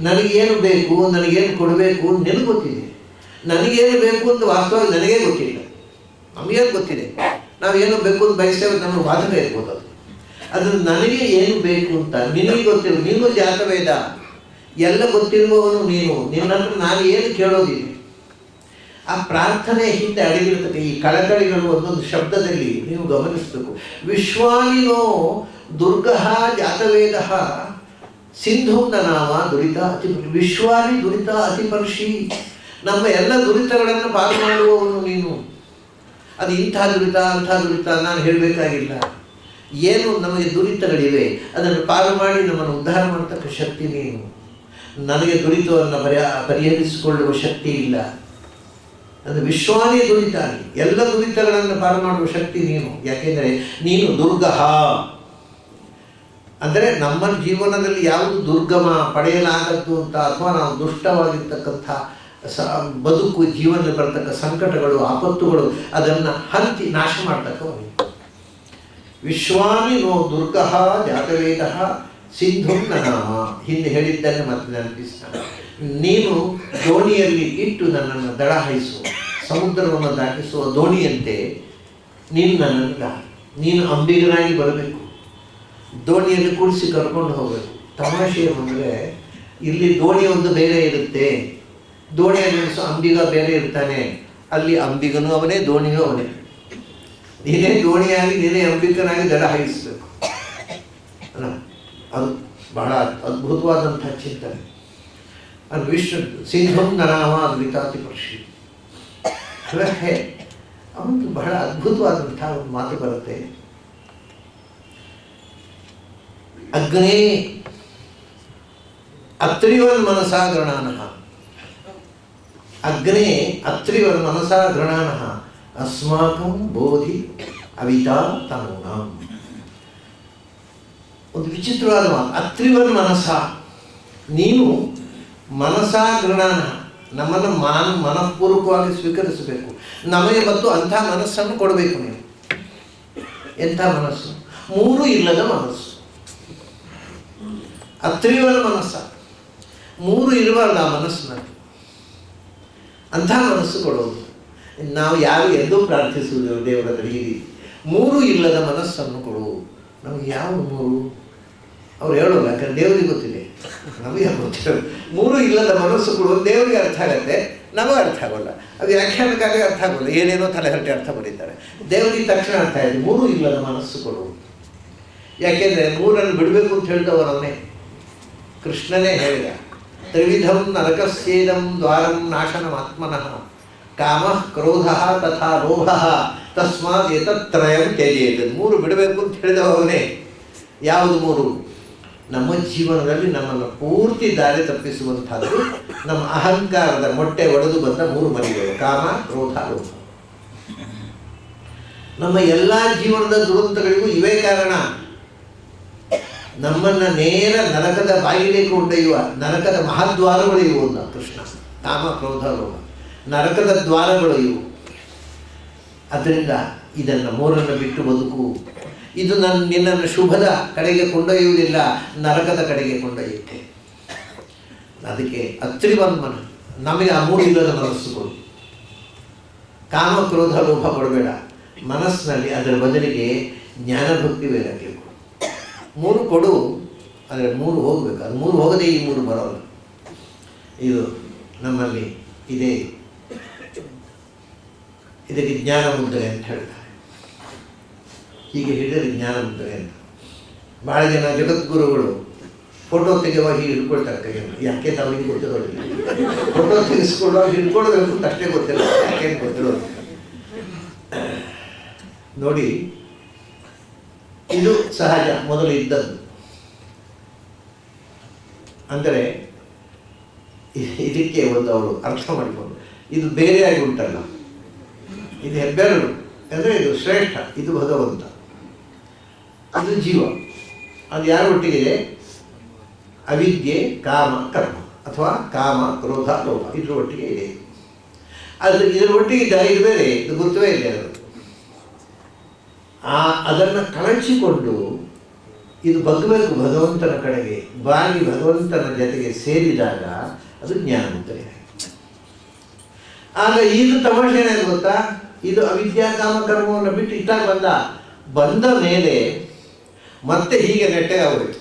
ನನಗೇನು ಬೇಕು, ನನಗೇನು ಕೊಡಬೇಕು ನಿನಗೆ ಗೊತ್ತಿದೆ. ನನಗೇನು ಬೇಕು ಅಂತ ವಾಸ್ತವವಾಗಿ ನನಗೇ ಗೊತ್ತಿಲ್ಲ. ನಮಗೇನು ಗೊತ್ತಿದೆ, ನಾವೇನು ಬೇಕು ಅಂತ ಬಯಸ್ತೇವೆ, ನಮ್ಮ ವಾದನೆ ಇರ್ಬೋದು. ಅದು ನನಗೆ ಏನು ಬೇಕು ಅಂತ ನಿನಗೆ ಗೊತ್ತಿಲ್ಲ. ನೀನು ಜಾತವೇದ, ಎಲ್ಲ ಗೊತ್ತಿರುವವನು ನೀನು. ನಿನ್ನ ಹತ್ರ ನಾನು ಏನು ಕೇಳೋದಿದೆ. ಆ ಪ್ರಾರ್ಥನೆ ಹಿಂದೆ ಅಡಗಿರತಕ್ಕ ಈ ಕಳಕಳಿಗಳು ಒಂದೊಂದು ಶಬ್ದದಲ್ಲಿ ನೀವು ಗಮನಿಸಬೇಕು. ವಿಶ್ವಾನಿನೋ ದುರ್ಗಃ ಜಾತವೇದ ಸಿಂಧುಂ ನಾಮ ದುರಿತ ಅತಿ ವಿಶ್ವಾನಿ ದುರಿತ ಅತಿಪರ್ಷಿ. ನಮ್ಮ ಎಲ್ಲ ದುರಿತಗಳನ್ನು ಪಾರು ಮಾಡುವವನು ನೀನು. ಅದು ಇಂಥ ದುರಿತ ಅಂಥ ದುರಿತ ನಾನು ಹೇಳಬೇಕಾಗಿಲ್ಲ. ಏನು ನಮಗೆ ದುರಿತಗಳಿವೆ ಅದನ್ನು ಪಾರು ಮಾಡಿ ನಮ್ಮನ್ನು ಉದ್ಧಾರ ಮಾಡತಕ್ಕ ಶಕ್ತಿ ನೀನು. ನನಗೆ ದುರಿತವನ್ನು ಪರಿಹರಿಸಿಕೊಳ್ಳುವ ಶಕ್ತಿ ಇಲ್ಲ. ಅದು ವಿಶ್ವಾನಿ ದುರಿತ, ಎಲ್ಲ ದುರಿತಗಳನ್ನು ಪಾರು ಮಾಡುವ ಶಕ್ತಿ ನೀನು. ಯಾಕೆಂದರೆ ನೀನು ದುರ್ಗಃ ಅಂದರೆ ನಮ್ಮ ಜೀವನದಲ್ಲಿ ಯಾವುದು ದುರ್ಗಮ ಪಡೆಯಲಾಗದ್ದು ಅಂತ ಅಥವಾ ನಾವು ದುಷ್ಟವಾಗಿರ್ತಕ್ಕಂಥ ಬದುಕು ಜೀವನದಲ್ಲಿ ಬರತಕ್ಕ ಸಂಕಟಗಳು ಆಪತ್ತುಗಳು ಅದನ್ನು ಹಂತಿ ನಾಶ ಮಾಡ್ತಕ್ಕವನು. ವಿಶ್ವಾನಿ ನೋ ದುರ್ಗಃ ಜಾತವೇದ ಸಿಂಧುಂ ನಾಮ. ಹಿಂದೆ ಹೇಳಿದ್ದನ್ನು ಮತ್ತೆ ನೆನಪಿಸ್ತಾನೆ. ನೀನು ದೋಣಿಯಲ್ಲಿ ಇಟ್ಟು ನನ್ನನ್ನು ದಡ ಹಾಯಿಸುವ, ಸಮುದ್ರವನ್ನು ದಾಟಿಸುವ ದೋಣಿಯಂತೆ ನೀನು ಅಂಬಿಗನಾಗಿ ಬರಬೇಕು. ದೋಣಿಯಲ್ಲಿ ಕೂಡಿಸಿ ಕರ್ಕೊಂಡು ಹೋಗಬೇಕು. ತಮಾಷೆ ಅಂದರೆ ಇಲ್ಲಿ ದೋಣಿ ಒಂದು ಬೇರೆ ಇರುತ್ತೆ, ದೋಣಿಯಲ್ಲಿ ಅಂಬಿಗ ಬೇರೆ ಇರ್ತಾನೆ. ಅಲ್ಲಿ ಅಂಬಿಗನೂ ಅವನೇ, ದೋಣಿಯೂ ಅವನೇ. ನೀನೇ ದೋಣಿಯಾಗಿ ನೀನೇ ಅಂಬಿಗನಾಗಿ ದಡ ಹಾಯಿಸಬೇಕು. ಅದು ಬಹಳ ಅದ್ಭುತವಾದಂಥ ಚಿಂತನೆ. ಅದು ವಿಶ್ವ ಸಿಂಧುಂ ನಾಮ ದ್ವಿತಾತಿ ಪಕ್ಷಿ. ಅವನು ಬಹಳ ಅದ್ಭುತವಾದಂಥ ಒಂದು ಮಾತು ಬರುತ್ತೆ. ಅಗ್ನೇ ಅತ್ರಿವನ್ ಮನಸಾ ಗೃಣಾನಃ. ಅಗ್ನೇ ಅತ್ರಿವನ್ ಮನಸಾ ಗೃಣಾನಃ ಅಸ್ಮಾಕಂ ಬೋಧಿ ಅವಿತಾ ತನೂನಾಂ. ಒಂದು ವಿಚಿತ್ರವಾದ ಮಾತು. ಅತ್ರಿವನ್ ಮನಸ, ನೀನು ಮನಸಾ ಗೃಣಾನ, ನಮ್ಮನ್ನು ಮನಃಪೂರ್ವಕವಾಗಿ ಸ್ವೀಕರಿಸಬೇಕು. ನಮಗೆ ಮತ್ತು ಅಂಥ ಮನಸ್ಸನ್ನು ಕೊಡಬೇಕು ನೀವು. ಎಂಥ ಮನಸ್ಸು? ಮೂರು ಇಲ್ಲದ ಮನಸ್ಸು. ಅತ್ರಿವನ ಮನಸ್ಸ, ಮೂರು ಇರಬಾರ್ದು ಆ ಮನಸ್ಸಿನಲ್ಲಿ. ಅಂಥ ಮನಸ್ಸು ಕೊಡೋದು. ನಾವು ಯಾರು ಎಂದೂ ಪ್ರಾರ್ಥಿಸುವುದು ದೇವರ ಕಡೆಗೆ ಮೂರು ಇಲ್ಲದ ಮನಸ್ಸನ್ನು ಕೊಡು. ನಮಗೆ ಯಾವ ಮೂರು ಅವ್ರು ಹೇಳೋಲ್ಲ, ಯಾಕಂದ್ರೆ ದೇವರಿಗೆ ಗೊತ್ತಿದೆ, ನಮಗೆ ಗೊತ್ತಿಲ್ಲ. ಮೂರು ಇಲ್ಲದ ಮನಸ್ಸು ಕೊಡುವುದು ದೇವರಿಗೆ ಅರ್ಥ ಆಗುತ್ತೆ, ನಮಗೆ ಅರ್ಥ ಆಗೋಲ್ಲ. ಅದು ವ್ಯಾಖ್ಯಾನಕ್ಕಾಗಿ ಅರ್ಥ ಆಗೋಲ್ಲ, ಏನೇನೋ ತಲೆಹರಟೆ ಅರ್ಥ ಬರೀತಾರೆ. ದೇವರಿಗೆ ತಕ್ಷಣ ಅರ್ಥ ಆಯಿತು, ಮೂರು ಇಲ್ಲದ ಮನಸ್ಸು ಕೊಡುವುದು. ಯಾಕೆಂದರೆ ಮೂರನ್ನು ಬಿಡಬೇಕು ಅಂತ ಹೇಳಿದವರವನೇ, ಕೃಷ್ಣನೇ ಹೇಳಿದ. ತ್ರಿವಿಧಂ ನರಕಸ್ಯೇದಂ ದ್ವಾರಂ ನಾಶನಮಾತ್ಮನಃ ಕಾಮ ಕ್ರೋಧ ತಥಾ ಲೋಭ ತಸ್ಮಾತ್ ಏತತ್ರಯಂ ತ್ಯಜೇತ್. ಮೂರು ಬಿಡಬೇಕು ಅಂತ ಹೇಳಿದವನೇ. ಯಾವುದು ಮೂರು? ನಮ್ಮ ಜೀವನದಲ್ಲಿ ನಮ್ಮನ್ನು ಪೂರ್ತಿ ದಾರಿ ತಪ್ಪಿಸುವಂಥದ್ದು ನಮ್ಮ ಅಹಂಕಾರದ ಮೊಟ್ಟೆ ಒಡೆದು ಬಂದ ಮೂರು ಮರಿಗಳು: ಕಾಮ ಕ್ರೋಧ ಲೋಭ. ನಮ್ಮ ಎಲ್ಲ ಜೀವನದ ದುರಂತಗಳಿಗೂ ಇವೇ ಕಾರಣ. ನಮ್ಮನ್ನು ನೇರ ನರಕದ ಬಾಗಿಲಿಗೆ ಕೊಂಡೊಯ್ಯುವ ನರಕದ ಮಹಾದ್ವಾರಗಳು ಇವು ಅಂತ ಕೃಷ್ಣ. ಕಾಮ ಕ್ರೋಧ ಲೋಭ ನರಕದ ದ್ವಾರಗಳು ಇವು. ಅದರಿಂದ ಇದನ್ನು ಮೂರನ್ನು ಬಿಟ್ಟು ಬದುಕು. ಇದು ನಿನ್ನನ್ನು ಶುಭದ ಕಡೆಗೆ ಕೊಂಡೊಯ್ಯುವುದಿಲ್ಲ, ನರಕದ ಕಡೆಗೆ ಕೊಂಡೊಯ್ಯುತ್ತೆ. ಅದಕ್ಕೆ ಅತ್ರಿವನ್ಮನ, ನಮಗೆ ಆ ಮೂರು ಇಲ್ಲದ ಮನಸ್ಸು ಕೊಡು. ಕಾಮ ಕ್ರೋಧ ಲೋಭ ಕೊಡಬೇಡ ಮನಸ್ಸಿನಲ್ಲಿ. ಅದರ ಬದಲಿಗೆ ಜ್ಞಾನಭಕ್ತಿ ವೈರಾಗ್ಯ ಕೊಡು. ಮೂರು ಕೊಡು, ಆದರೆ ಮೂರು ಹೋಗಬೇಕು. ಅದು ಮೂರು ಹೋಗದೆ ಈ ಮೂರು ಬರೋಲ್ಲ. ಇದು ನಮ್ಮಲ್ಲಿ ಇದೆ. ಇದಕ್ಕೆ ಜ್ಞಾನ ಮುದ್ರೆ ಅಂತ ಹೇಳ್ತಾರೆ. ಹೀಗೆ ಹೇಳಿದರೆ ಜ್ಞಾನ ಮುದ್ರೆ ಅಂತ. ಭಾಳ ಜನ ಜಗದ್ಗುರುಗಳು ಫೋಟೋ ತೆಗೆಯುವಾಗ ಹಿಡ್ಕೊಳ್ತಾರೆ ಕೈಯನ್ನು. ಯಾಕೆ ತಾವಿಗೆ ಗೊತ್ತಿರೋದಿಲ್ಲ. ಫೋಟೋ ತೆಗೆಸ್ಕೊಳ್ಳುವಾಗ ಹಿಡ್ಕೊಳ್ಬೇಕು ಅಂತ ಅಷ್ಟೇ ಗೊತ್ತಿಲ್ಲ, ಯಾಕೇನು ಗೊತ್ತಿರೋದು. ನೋಡಿ, ಇದು ಸಹಜ, ಮೊದಲು ಇದ್ದದ್ದು. ಅಂದರೆ ಇದಕ್ಕೆ ಒಂದು ಅವರು ಅರ್ಥ ಮಾಡಿಕೊಂಡು, ಇದು ಬೇರೆಯಾಗಿ ಉಂಟಲ್ಲ, ಇದು ಹೆಬ್ಬೆರಳು ಅಂದರೆ ಇದು ಶ್ರೇಷ್ಠ, ಇದು ಭಗವಂತ, ಅದು ಜೀವ. ಅದು ಯಾರ ಒಟ್ಟಿಗಿದೆ? ಅವಿದ್ಯೆ ಕಾಮ ಕರ್ಮ ಅಥವಾ ಕಾಮ ಕ್ರೋಧ ಲೋಭ ಇದ್ರ ಒಟ್ಟಿಗೆ ಇದೆ. ಅದು ಇದರ ಒಟ್ಟಿಗೆ ಇದು ಬೇರೆ, ಇದು ಗುರುತವೇ ಇಲ್ಲ. ಅದನ್ನು ಕಳಚಿಕೊಂಡು ಇದು ಬಗ್ಗಬೇಕು ಭಗವಂತನ ಕಡೆಗೆ, ಬಾಗಿ ಭಗವಂತನ ಜೊತೆಗೆ ಸೇರಿದಾಗ ಅದು ಜ್ಞಾನ ಮುದ್ರೆ. ಆಗ ಇದು ತಮಾಷೆ ಏನಾಯ್ತು ಗೊತ್ತಾ? ಇದು ಅವಿದ್ಯಾ ಕಾಮ ಕರ್ಮವನ್ನು ಬಿಟ್ಟು ಇತ್ತಾಗ ಬಂದ ಮೇಲೆ ಮತ್ತೆ ಹೀಗೆ ನೆಟ್ಟಗೆ ಆಗೋಯ್ತು.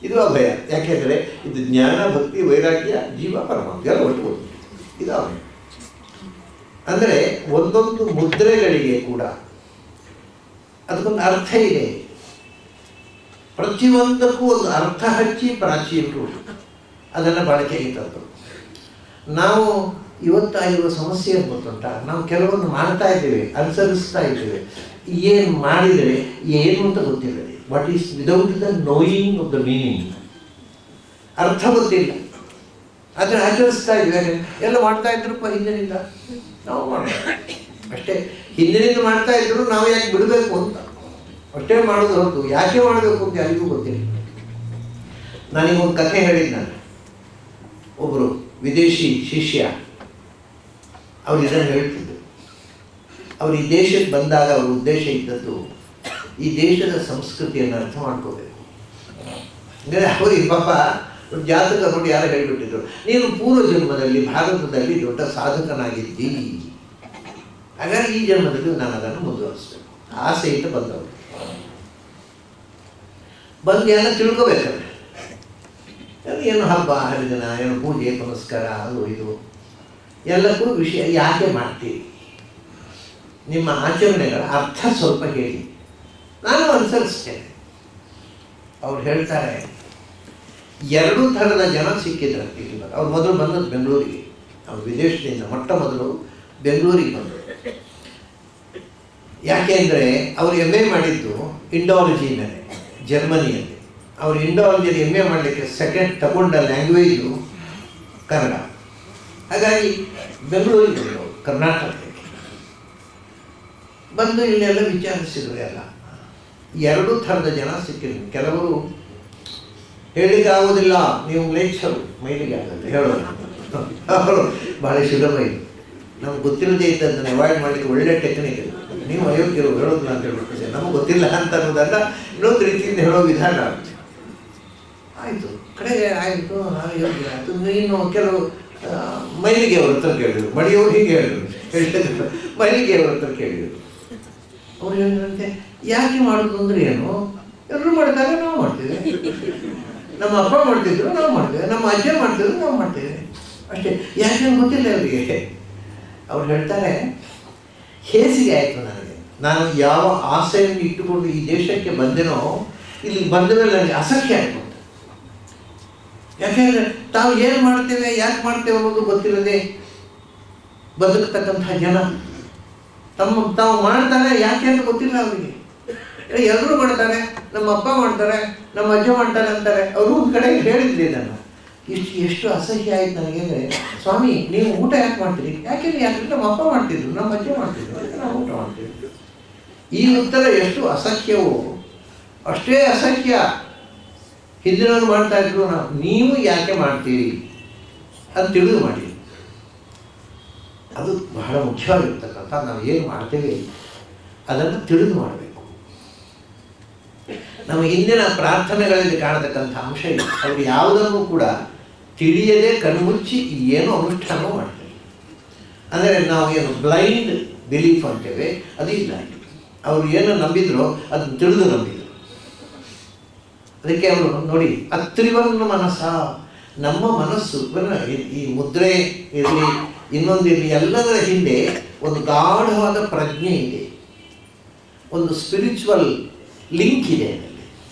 ಇದು ಅಭಯ. ಯಾಕೆಂದರೆ ಇದು ಜ್ಞಾನ ಭಕ್ತಿ ವೈರಾಗ್ಯ ಜೀವ ಪರಮಾತ್ಮ ಎಲ್ಲ ಒಟ್ಟು ಇದು ಅಭಯ. ಅಂದರೆ ಒಂದೊಂದು ಮುದ್ರೆಗಳಿಗೆ ಕೂಡ ಅದಕ್ಕೊಂದು ಅರ್ಥ ಇದೆ. ಪ್ರತಿಯೊಂದಕ್ಕೂ ಒಂದು ಅರ್ಥ ಹಚ್ಚಿ ಪ್ರಾಚೀನರು ಅದನ್ನು ಬಳಕೆಗೆ ತಂದರು. ನಾವು ಇವತ್ತಾಗಿರುವ ಸಮಸ್ಯೆ ಏನು ಗೊತ್ತುಂಟ, ನಾವು ಕೆಲವೊಂದು ಮಾಡ್ತಾ ಇದ್ದೇವೆ, ಅನುಸರಿಸ್ತಾ ಇದ್ದೇವೆ, ಏನು ಮಾಡಿದರೆ ಏನು ಅಂತ ಗೊತ್ತಿಲ್ಲ. What is without the knowing of the meaning, ಅರ್ಥ ಗೊತ್ತಿಲ್ಲ, ಅದನ್ನು ಆಚರಿಸ್ತಾ ಇದ್ದೇವೆ. ಎಲ್ಲ ಮಾಡ್ತಾ ಇದ್ರಪ್ಪ ಹಿಂದಿನಿಂದ, ನಾವು ಮಾಡ್ತಾ ಅಷ್ಟೇ. ಹಿಂದಿನಿಂದ ಮಾಡ್ತಾ ಇದ್ರು, ನಾವು ಯಾಕೆ ಬಿಡಬೇಕು ಅಂತ ಅಷ್ಟೇ ಮಾಡೋದು ಹೊರತು ಯಾಕೆ ಮಾಡಬೇಕು ಅಂತ ಯಾರಿಗೂ ಗೊತ್ತಿಲ್ಲ. ನನಗೊಂದು ಕಥೆ ಹೇಳಿದ್ದು ನಾನು. ಒಬ್ಬರು ವಿದೇಶಿ ಶಿಷ್ಯ ಅವ್ರು ಇದನ್ನು ಹೇಳ್ತಿದ್ರು. ಅವರು ಈ ದೇಶಕ್ಕೆ ಬಂದಾಗ ಅವ್ರ ಉದ್ದೇಶ ಇದ್ದದ್ದು ಈ ದೇಶದ ಸಂಸ್ಕೃತಿಯನ್ನು ಅರ್ಥ ಮಾಡ್ಕೋಬೇಕು. ಅಂದರೆ ಅವರಿಗೆ ಪಾಪ ಜಾತಕ ನೋಡಿ ಯಾರು ಹೇಳಿಬಿಟ್ಟಿದ್ರು, ನೀನು ಪೂರ್ವ ಜನ್ಮದಲ್ಲಿ ಭಾರತದಲ್ಲಿ ದೊಡ್ಡ ಸಾಧಕನಾಗಿದ್ದಿ, ಹಾಗಾಗಿ ಈ ಜನ್ಮದಲ್ಲಿ ನಾನು ಅದನ್ನು ಮುಂದುವರಿಸ್ಬೇಕು ಆಸೆಯಿಂದ ಬಂದವರು. ಬಂದು ಎಲ್ಲ ತಿಳ್ಕೋಬೇಕಲ್ಲ, ಏನು ಹಬ್ಬ ಹರಿದಿನ, ಏನು ಪೂಜೆ ಪುನಸ್ಕಾರ, ಅದು ಇದು ಎಲ್ಲಕ್ಕೂ ವಿಷಯ ಯಾಕೆ ಮಾಡ್ತೀವಿ, ನಿಮ್ಮ ಆಚರಣೆಗಳ ಅರ್ಥ ಸ್ವಲ್ಪ ಹೇಳಿ, ನಾನು ಅನುಸರಿಸ್ತೇನೆ. ಅವ್ರು ಹೇಳ್ತಾರೆ, 2 ಥರದ ಜನ ಸಿಕ್ಕಿದ್ರಂತೆ ಇಲ್ಲಿ. ಅವ್ರು ಮೊದಲು ಬಂದದ್ದು ಬೆಂಗಳೂರಿಗೆ, ಅವ್ರು ವಿದೇಶದಿಂದ ಮೊಟ್ಟ ಮೊದಲು ಬೆಂಗಳೂರಿಗೆ ಬಂದರು. ಯಾಕೆಂದರೆ ಅವರು MA ಮಾಡಿದ್ದು ಇಂಡಾಲಜಿ ಮೇಲೆ, ಜರ್ಮನಿಯಲ್ಲಿ. ಅವರು ಇಂಡಾಲಜಿಯಲ್ಲಿ MA ಮಾಡಲಿಕ್ಕೆ ಸೆಕೆಂಡ್ ತಗೊಂಡ ಲ್ಯಾಂಗ್ವೇಜು ಕನ್ನಡ. ಹಾಗಾಗಿ ಬೆಂಗಳೂರಿಗೆ ಬಂದರು, ಕರ್ನಾಟಕಕ್ಕೆ ಬಂದು ಇಲ್ಲೆಲ್ಲ ವಿಚಾರಿಸಿದ್ರು. ಎಲ್ಲ 2 ಥರದ ಜನ ಸಿಕ್ಕಿದ್ರು. ಕೆಲವರು ಹೇಳಲಿಕ್ಕಾಗೋದಿಲ್ಲ, ನೀವು ಲೇಖರು ಮೈಲಿಗೆ ಆಗುತ್ತೆ ಹೇಳೋದು. ಅವರು ಭಾಳ ಸುಲಭ ಇದು, ನಮ್ಗೆ ಗೊತ್ತಿಲ್ಲದೆ ಇದ್ದದ್ದನ್ನು ಅವಾಯ್ಡ್ ಮಾಡಲಿಕ್ಕೆ ಒಳ್ಳೆ ಟೆಕ್ನಿಕ್ ಇದೆ. ನೀವು ಅಯೋಗ್ಯರು ಹೇಳೋದಿಲ್ಲ ಅಂತ ಹೇಳ್ಬಿಟ್ಟು ನಮಗೆ ಗೊತ್ತಿಲ್ಲ ಅಂತ ಅನ್ನೋದನ್ನ ಇನ್ನೊಂದು ರೀತಿಯಿಂದ ಹೇಳೋ ವಿಧಾನ. ಆಯಿತು, ಕಡೆಗೆ ಆಯಿತು, ನಾವು ಯೋಗ್ಯ ಆಯಿತು. ಇನ್ನು ಕೆಲವು ಮೈಲಿಗೆ ಅವ್ರ ಹತ್ರ ಕೇಳಿದರು, ಮಡಿಯವರು ಹೀಗೆ ಹೇಳಿದ್ರು, ಮೈಲಿಗೆ ಅವ್ರ ಹತ್ರ ಕೇಳಿದರು. ಅವ್ರು ಹೇಳಿದ್ರಂತೆ, ಯಾಕೆ ಮಾಡೋದು ಅಂದರೆ ಏನು, ಎಲ್ಲರೂ ಮಾಡ್ತಾರೆ, ನಾವು ಮಾಡ್ತೇವೆ, ನಮ್ಮ ಅಪ್ಪ ಮಾಡ್ತಿದ್ರು ನಾವು ಮಾಡ್ತೇವೆ, ನಮ್ಮ ಅಜ್ಜ ಮಾಡ್ತಿದ್ರು ನಾವು ಮಾಡ್ತೇವೆ ಅಷ್ಟೇ, ಯಾಕೆ ಗೊತ್ತಿಲ್ಲ ಅವರಿಗೆ. ಅವ್ರು ಹೇಳ್ತಾರೆ, ಹೇಸಿಗೆ ಆಯಿತು ನನಗೆ. ನಾನು ಯಾವ ಆಸೆಯನ್ನು ಇಟ್ಟುಕೊಂಡು ಈ ದೇಶಕ್ಕೆ ಬಂದೆನೋ, ಇಲ್ಲಿ ಬಂದ ಮೇಲೆ ನನಗೆ ಅಸಹ್ಯ ಆಯಿತು ಅಂತ. ಯಾಕೆಂದರೆ ತಾವು ಏನು ಮಾಡ್ತೇವೆ, ಯಾಕೆ ಮಾಡ್ತೇವೆ ಅನ್ನೋದು ಗೊತ್ತಿಲ್ಲದೆ ಬದುಕತಕ್ಕಂಥ ಜನ ತಾವು ಮಾಡ್ತಾರೆ, ಯಾಕೆ ಅಂತ ಗೊತ್ತಿಲ್ಲ ಅವರಿಗೆ. ಎಲ್ಲರೂ ಮಾಡ್ತಾರೆ, ನಮ್ಮ ಅಪ್ಪ ಮಾಡ್ತಾರೆ, ನಮ್ಮ ಅಜ್ಜ ಮಾಡ್ತಾರೆ ಅಂತಾರೆ. ಅವರು ಒಂದು ಕಡೆ ಹೇಳಿದ್ರಿ ನಾನು, ಎಷ್ಟು ಅಸಹ್ಯ ಆಯ್ತು ನನಗೆ ಅಂದರೆ, ಸ್ವಾಮಿ ನೀವು ಊಟ ಯಾಕೆ ಮಾಡ್ತೀರಿ, ಯಾಕೆಂದ್ರೆ ನಮ್ಮ ಅಪ್ಪ ಮಾಡ್ತಿದ್ರು, ನಮ್ಮ ಅಜ್ಜ ಮಾಡ್ತಿದ್ರು, ಅದಕ್ಕೆ ನಾವು ಊಟ ಮಾಡ್ತಿದ್ವಿ. ಈ ಉತ್ತರ ಎಷ್ಟು ಅಸಹ್ಯವೋ ಅಷ್ಟೇ ಅಸಹ್ಯ ಹಿಂದಿನವ್ರು ಮಾಡ್ತಾ ಇದ್ರು. ನೀವು ಯಾಕೆ ಮಾಡ್ತೀರಿ ಅದು ತಿಳಿದು ಮಾಡಿ. ಅದು ಬಹಳ ಮುಖ್ಯವಾಗಿರ್ತಕ್ಕಂಥ, ನಾವು ಏನು ಮಾಡ್ತೇವೆ ಅದನ್ನು ತಿಳಿದು ಮಾಡಬೇಕು. ನಮ್ಮ ಹಿಂದಿನ ಪ್ರಾರ್ಥನೆಗಳಲ್ಲಿ ಕಾಣತಕ್ಕಂಥ ಅಂಶ ಇದೆ. ಅವರು ಯಾವುದನ್ನು ಕೂಡ ತಿಳಿಯದೆ ಕಣ್ಮುಚ್ಚಿ ಏನೋ ಅನುಷ್ಠಾನ ಮಾಡ್ತೇವೆ. ಅಂದರೆ ನಾವು ಏನು ಬ್ಲೈಂಡ್ ಬಿಲೀಫ್ ಅಂತೇವೆ, ಅದು ಇಲ್ಲ. ಅವರು ಏನು ನಂಬಿದ್ರೋ ಅದನ್ನು ತಿಳಿದು ನಂಬಿದ್ರು. ಅದಕ್ಕೆ ಅವರು ನೋಡಿ, ಅತ್ರಿವನ್ನ ಮನಸ್ಸ, ನಮ್ಮ ಮನಸ್ಸು ಈ ಮುದ್ರೆ ಇರಲಿ ಇನ್ನೊಂದಿರಲಿ, ಎಲ್ಲದರ ಹಿಂದೆ ಒಂದು ಗಾಢವಾದ ಪ್ರಜ್ಞೆ ಇದೆ, ಒಂದು ಸ್ಪಿರಿಚುವಲ್ ಲಿಂಕ್ ಇದೆ.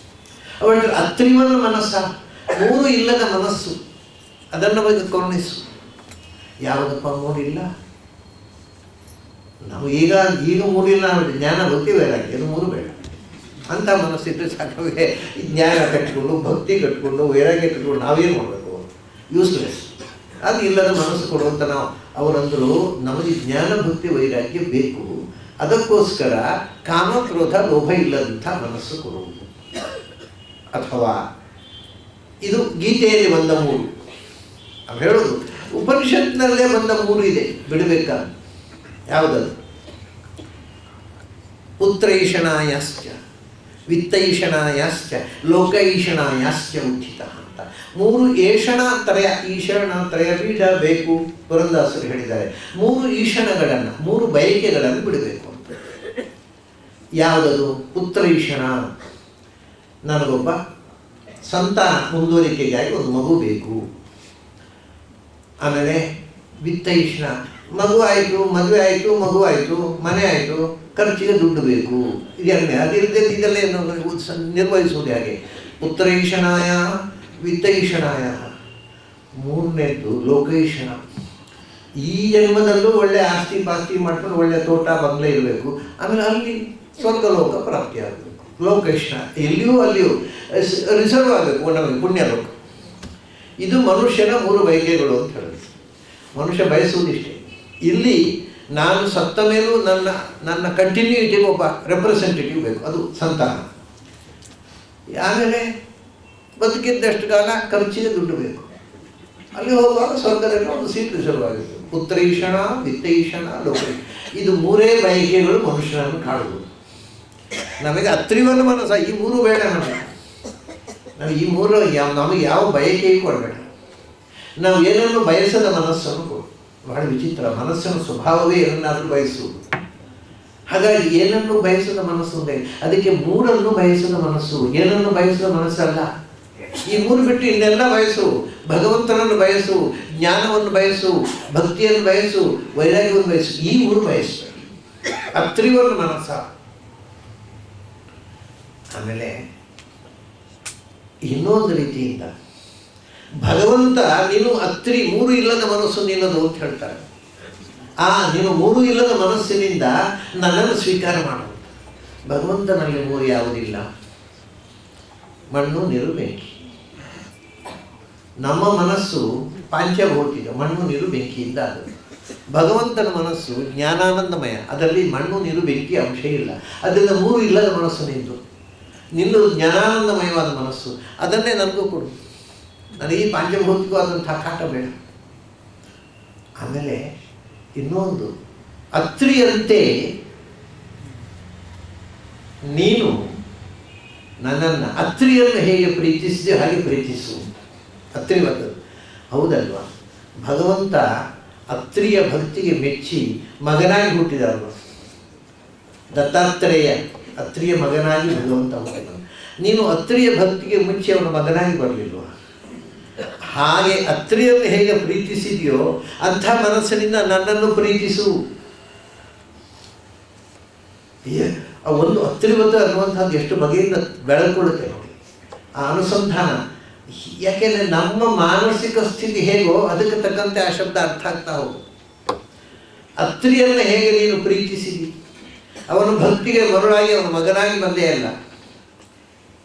ಅವಳು ಅತ್ರಿವನ್ನ ಮನಸ್ಸ, 3 ಇಲ್ಲದ ಮನಸ್ಸು, ಅದನ್ನು ಬಗ್ಗೆ ಕರುಣಿಸು. ಯಾವುದಪ್ಪ 3 ಇಲ್ಲ, ನಾವು ಈಗ 3 ಇಲ್ಲ, ಜ್ಞಾನ ಭಕ್ತಿ ಬೇಡ, ಇದು 3 ಬೇಡ ಅಂತ ಮನಸ್ಸಿದ್ರೆ ಸಾಕಾಗೆ. ಜ್ಞಾನ ಕಟ್ಕೊಂಡು ಭಕ್ತಿ ಕಟ್ಕೊಂಡು ವೈರಾಗ್ಯ ಕಟ್ಕೊಂಡು ನಾವೇನು ಮಾಡಬೇಕು, ಯೂಸ್ಲೆಸ್. ಅದು ಇಲ್ಲದ ಮನಸ್ಸು ಕೊಡುವಂಥ ನಾವು ಅವರಂದರು, ನಮಗೆ ಜ್ಞಾನ ಭಕ್ತಿ ವೈರಾಗ್ಯ ಬೇಕು, ಅದಕ್ಕೋಸ್ಕರ ಕಾಮ ಕ್ರೋಧ ಲೋಭ ಇಲ್ಲದಂಥ ಮನಸ್ಸು ಕೊಡುವುದು. ಅಥವಾ ಇದು ಗೀತೆಯಲ್ಲಿ ಬಂದ 3, ನಾವು ಹೇಳೋದು ಉಪನಿಷತ್ನಲ್ಲೇ ಬಂದ 3 ಇದೆ ಬಿಡಬೇಕಾದ. ಯಾವುದದು? ಪುತ್ರೈಷಣಾಯಶ್ಚ ವಿತ್ತೈಷಣಾಯಶ್ಚ ಲೋಕೈಷಣಾಯಶ್ಚ ಉಚಿತ ಅಂತ 3 ಏಷಣಾತ್ರಯ, ಈಶಾಣಾತ್ರಯ ಬಿಡಬೇಕು. ಪುರಂದಾಸರು ಹೇಳಿದ್ದಾರೆ 3 ಈಶಣಗಳನ್ನು, 3 ಬಯಕೆಗಳನ್ನು ಬಿಡಬೇಕು ಅಂತ. ಯಾವುದದು? ಪುತ್ರೈಷಣ, ನನಗೊಬ್ಬ ಸಂತಾನ ಮುಂದುವರಿಕೆಗಾಗಿ ಒಂದು ಮಗು ಬೇಕು. ಆಮೇಲೆ ವಿತ್ತೈಷಣ, ಮಗು ಆಯಿತು, ಮದುವೆ ಆಯಿತು, ಮಗು ಆಯಿತು, ಮನೆ ಆಯಿತು, ಖರ್ಚಿಗೆ ದುಡ್ಡು ಬೇಕು. ಇದೆರಡನೇ. ಅದಿಲ್ಲದೆ ಇದೆಲ್ಲ ನಿರ್ವಹಿಸುವುದು ಹೇಗೆ? ಪುತ್ರೈಷಣಾಯ ವಿತ್ತೈಷಣಾಯ. ಮೂರನೇದು ಲೋಕೈಷಣ. ಈ ಜನ್ಮದಲ್ಲೂ ಒಳ್ಳೆ ಆಸ್ತಿ ಪಾಸ್ತಿ ಮಾಡ್ಕೊಂಡು ಒಳ್ಳೆ ತೋಟ ಬಂಗ್ಲೆ ಇರಬೇಕು, ಆಮೇಲೆ ಅಲ್ಲಿ ಸ್ವರ್ಗಲೋಕ ಪ್ರಾಪ್ತಿ ಆಗಬೇಕು. ಲೋಕೈಷಣ ಎಲ್ಲಿಯೂ ಅಲ್ಲಿಯೂ ರಿಸರ್ವ್ ಆಗಬೇಕು ನಮಗೆ ಪುಣ್ಯಲೋಕ. ಇದು ಮನುಷ್ಯನ 3 ಬಯಕೆಗಳು ಅಂತ ಹೇಳೋದು. ಮನುಷ್ಯ ಬಯಸುವುದಿಷ್ಟೇ. ಇಲ್ಲಿ ನಾನು ಸತ್ತ ಮೇಲೂ ನನ್ನ ಕಂಟಿನ್ಯೂಟಿಗೆ ಒಬ್ಬ ರೆಪ್ರೆಸೆಂಟೇಟಿವ್ ಬೇಕು, ಅದು ಸಂತಾನ. ಆಮೇಲೆ ಬದುಕಿದ್ದಷ್ಟು ಕಾಲ ಖರ್ಚಿಗೆ ದುಡ್ಡು ಬೇಕು. ಅಲ್ಲಿ ಹೋಗುವಾಗ ಸ್ವರ್ಗದಲ್ಲಿ ಒಂದು ಸೀಟ್ ರಿಸರ್ವ್ ಆಗುತ್ತೆ. ಪುತ್ರೈಷಣ ವಿತ್ತೈಷಣ ಲೋಕೈಷಣ. ಇದು 3 ಬಯಕೆಗಳು ಮನುಷ್ಯನನ್ನು ಕಾಡುವುದು. ನಮಗೆ ಅತ್ರಿವನ್ನ ಮನಸ್ಸ ಈ 3 ಬೇಡ. ನಾವು ಈ 3 ನಮಗೆ ಯಾವ ಬಯಕೆಯೂ ಕೊಡಬೇಡ. ನಾವು ಏನನ್ನು ಬಯಸದ ಮನಸ್ಸನ್ನು ಕೊಡು. ಬಹಳ ವಿಚಿತ್ರ. ಮನಸ್ಸಿನ ಸ್ವಭಾವವೇ ಏನನ್ನಾದರೂ ಬಯಸುವುದು. ಹಾಗಾಗಿ ಏನನ್ನು ಬಯಸದ ಮನಸ್ಸು ಇದೆ. ಅದಕ್ಕೆ 3 ಬಯಸದ ಮನಸ್ಸು. ಏನನ್ನು ಬಯಸದ ಮನಸ್ಸಲ್ಲ. ಈ 3 ಬಿಟ್ಟು ಇನ್ನೆಲ್ಲ ಬಯಸು. ಭಗವಂತನನ್ನು ಬಯಸು, ಜ್ಞಾನವನ್ನು ಬಯಸು, ಭಕ್ತಿಯನ್ನು ಬಯಸು, ವೈರಾಗ್ಯವನ್ನು ಬಯಸು. ಈ 3 ಬಯಸು. ಅತ್ರಿವನ್ನ ಮನಸ್ಸ. ಆಮೇಲೆ ಇನ್ನೊಂದು ರೀತಿಯಿಂದ ಭಗವಂತ ನೀನು ಅತ್ರಿ 3 ಇಲ್ಲದ ಮನಸ್ಸು ನಿನ್ನದು ಅಂತ ಹೇಳ್ತಾರೆ. ನೀನು 3 ಇಲ್ಲದ ಮನಸ್ಸಿನಿಂದ ನನ್ನನ್ನು ಸ್ವೀಕಾರ ಮಾಡು. ಭಗವಂತನಲ್ಲಿ 3 ಯಾವುದಿಲ್ಲ. ಮಣ್ಣು, ನೀರು, ಬೆಂಕಿ. ನಮ್ಮ ಮನಸ್ಸು ಪಾಂಚಭೌತಿಕ, ಮಣ್ಣು ನೀರು ಬೆಂಕಿಯಿಂದ ಆಗುತ್ತೆ. ಭಗವಂತನ ಮನಸ್ಸು ಜ್ಞಾನಾನಂದಮಯ, ಅದರಲ್ಲಿ ಮಣ್ಣು ನೀರು ಬೆಂಕಿ ಅಂಶ ಇಲ್ಲ. ಅದರಿಂದ 3 ಇಲ್ಲದ ಮನಸ್ಸು ನಿನ್ನದು ಜ್ಞಾನಾನಂದಮಯವಾದ ಮನಸ್ಸು. ಅದನ್ನೇ ನನಗೂ ಕೊಡು. ನನಗೆ ಈ ಪಾಂಚಭೌತಿಕವಾದಂಥ ಕಾಟ ಬೇಡ. ಆಮೇಲೆ ಇನ್ನೊಂದು, ಅತ್ರಿಯಂತೆ ನೀನು ನನ್ನನ್ನು, ಅತ್ರಿಯನ್ನು ಹೇಗೆ ಪ್ರೀತಿಸಿದೆಯೋ ಹಾಗೆ ಪ್ರೀತಿಸು. ಅತ್ರಿವದ್ದು ಹೌದಲ್ವಾ? ಭಗವಂತ ಅತ್ರಿಯ ಭಕ್ತಿಗೆ ಮೆಚ್ಚಿ ಮಗನಾಗಿ ಹುಟ್ಟಿದಲ್ವ. ದತ್ತಾತ್ರೇಯ ಅತ್ರಿಯ ಮಗನಾಗಿ ಭಗವಂತ ಹುಟ್ಟಿದ. ನೀನು ಅತ್ರಿಯ ಭಕ್ತಿಗೆ ಮುಚ್ಚಿ ಅವನ ಮಗನಾಗಿ ಬರಲಿಲ್ವ? ಹಾಗೆ ಅತ್ರಿಯನ್ನು ಹೇಗೆ ಪ್ರೀತಿಸಿದೆಯೋ ಅಂಥ ಮನಸ್ಸಿನಿಂದ ನನ್ನನ್ನು ಪ್ರೀತಿಸು. ಒಂದು ಅತ್ರಿವತ್ತು ಅನ್ನುವಂಥದ್ದು ಎಷ್ಟು ಬಗೆಯಿಂದ ಬೆಳಕೊಳ್ಳುತ್ತೆ ನೋಡಿ ಆ ಅನುಸಂಧಾನ. ಯಾಕೆಂದರೆ ನಮ್ಮ ಮಾನಸಿಕ ಸ್ಥಿತಿ ಹೇಗೋ ಅದಕ್ಕೆ ತಕ್ಕಂತೆ ಆ ಶಬ್ದ ಅರ್ಥ ಆಗ್ತಾ ಹೋಗು. ಅತ್ರಿಯನ್ನು ಹೇಗೆ ನೀನು ಪ್ರೀತಿಸಿದಿ, ಅವನ ಭಕ್ತಿಗೆ ಮರುಳಾಗಿ ಅವನ ಮಗನಾಗಿ ಬಂದೇ ಅಲ್ಲ.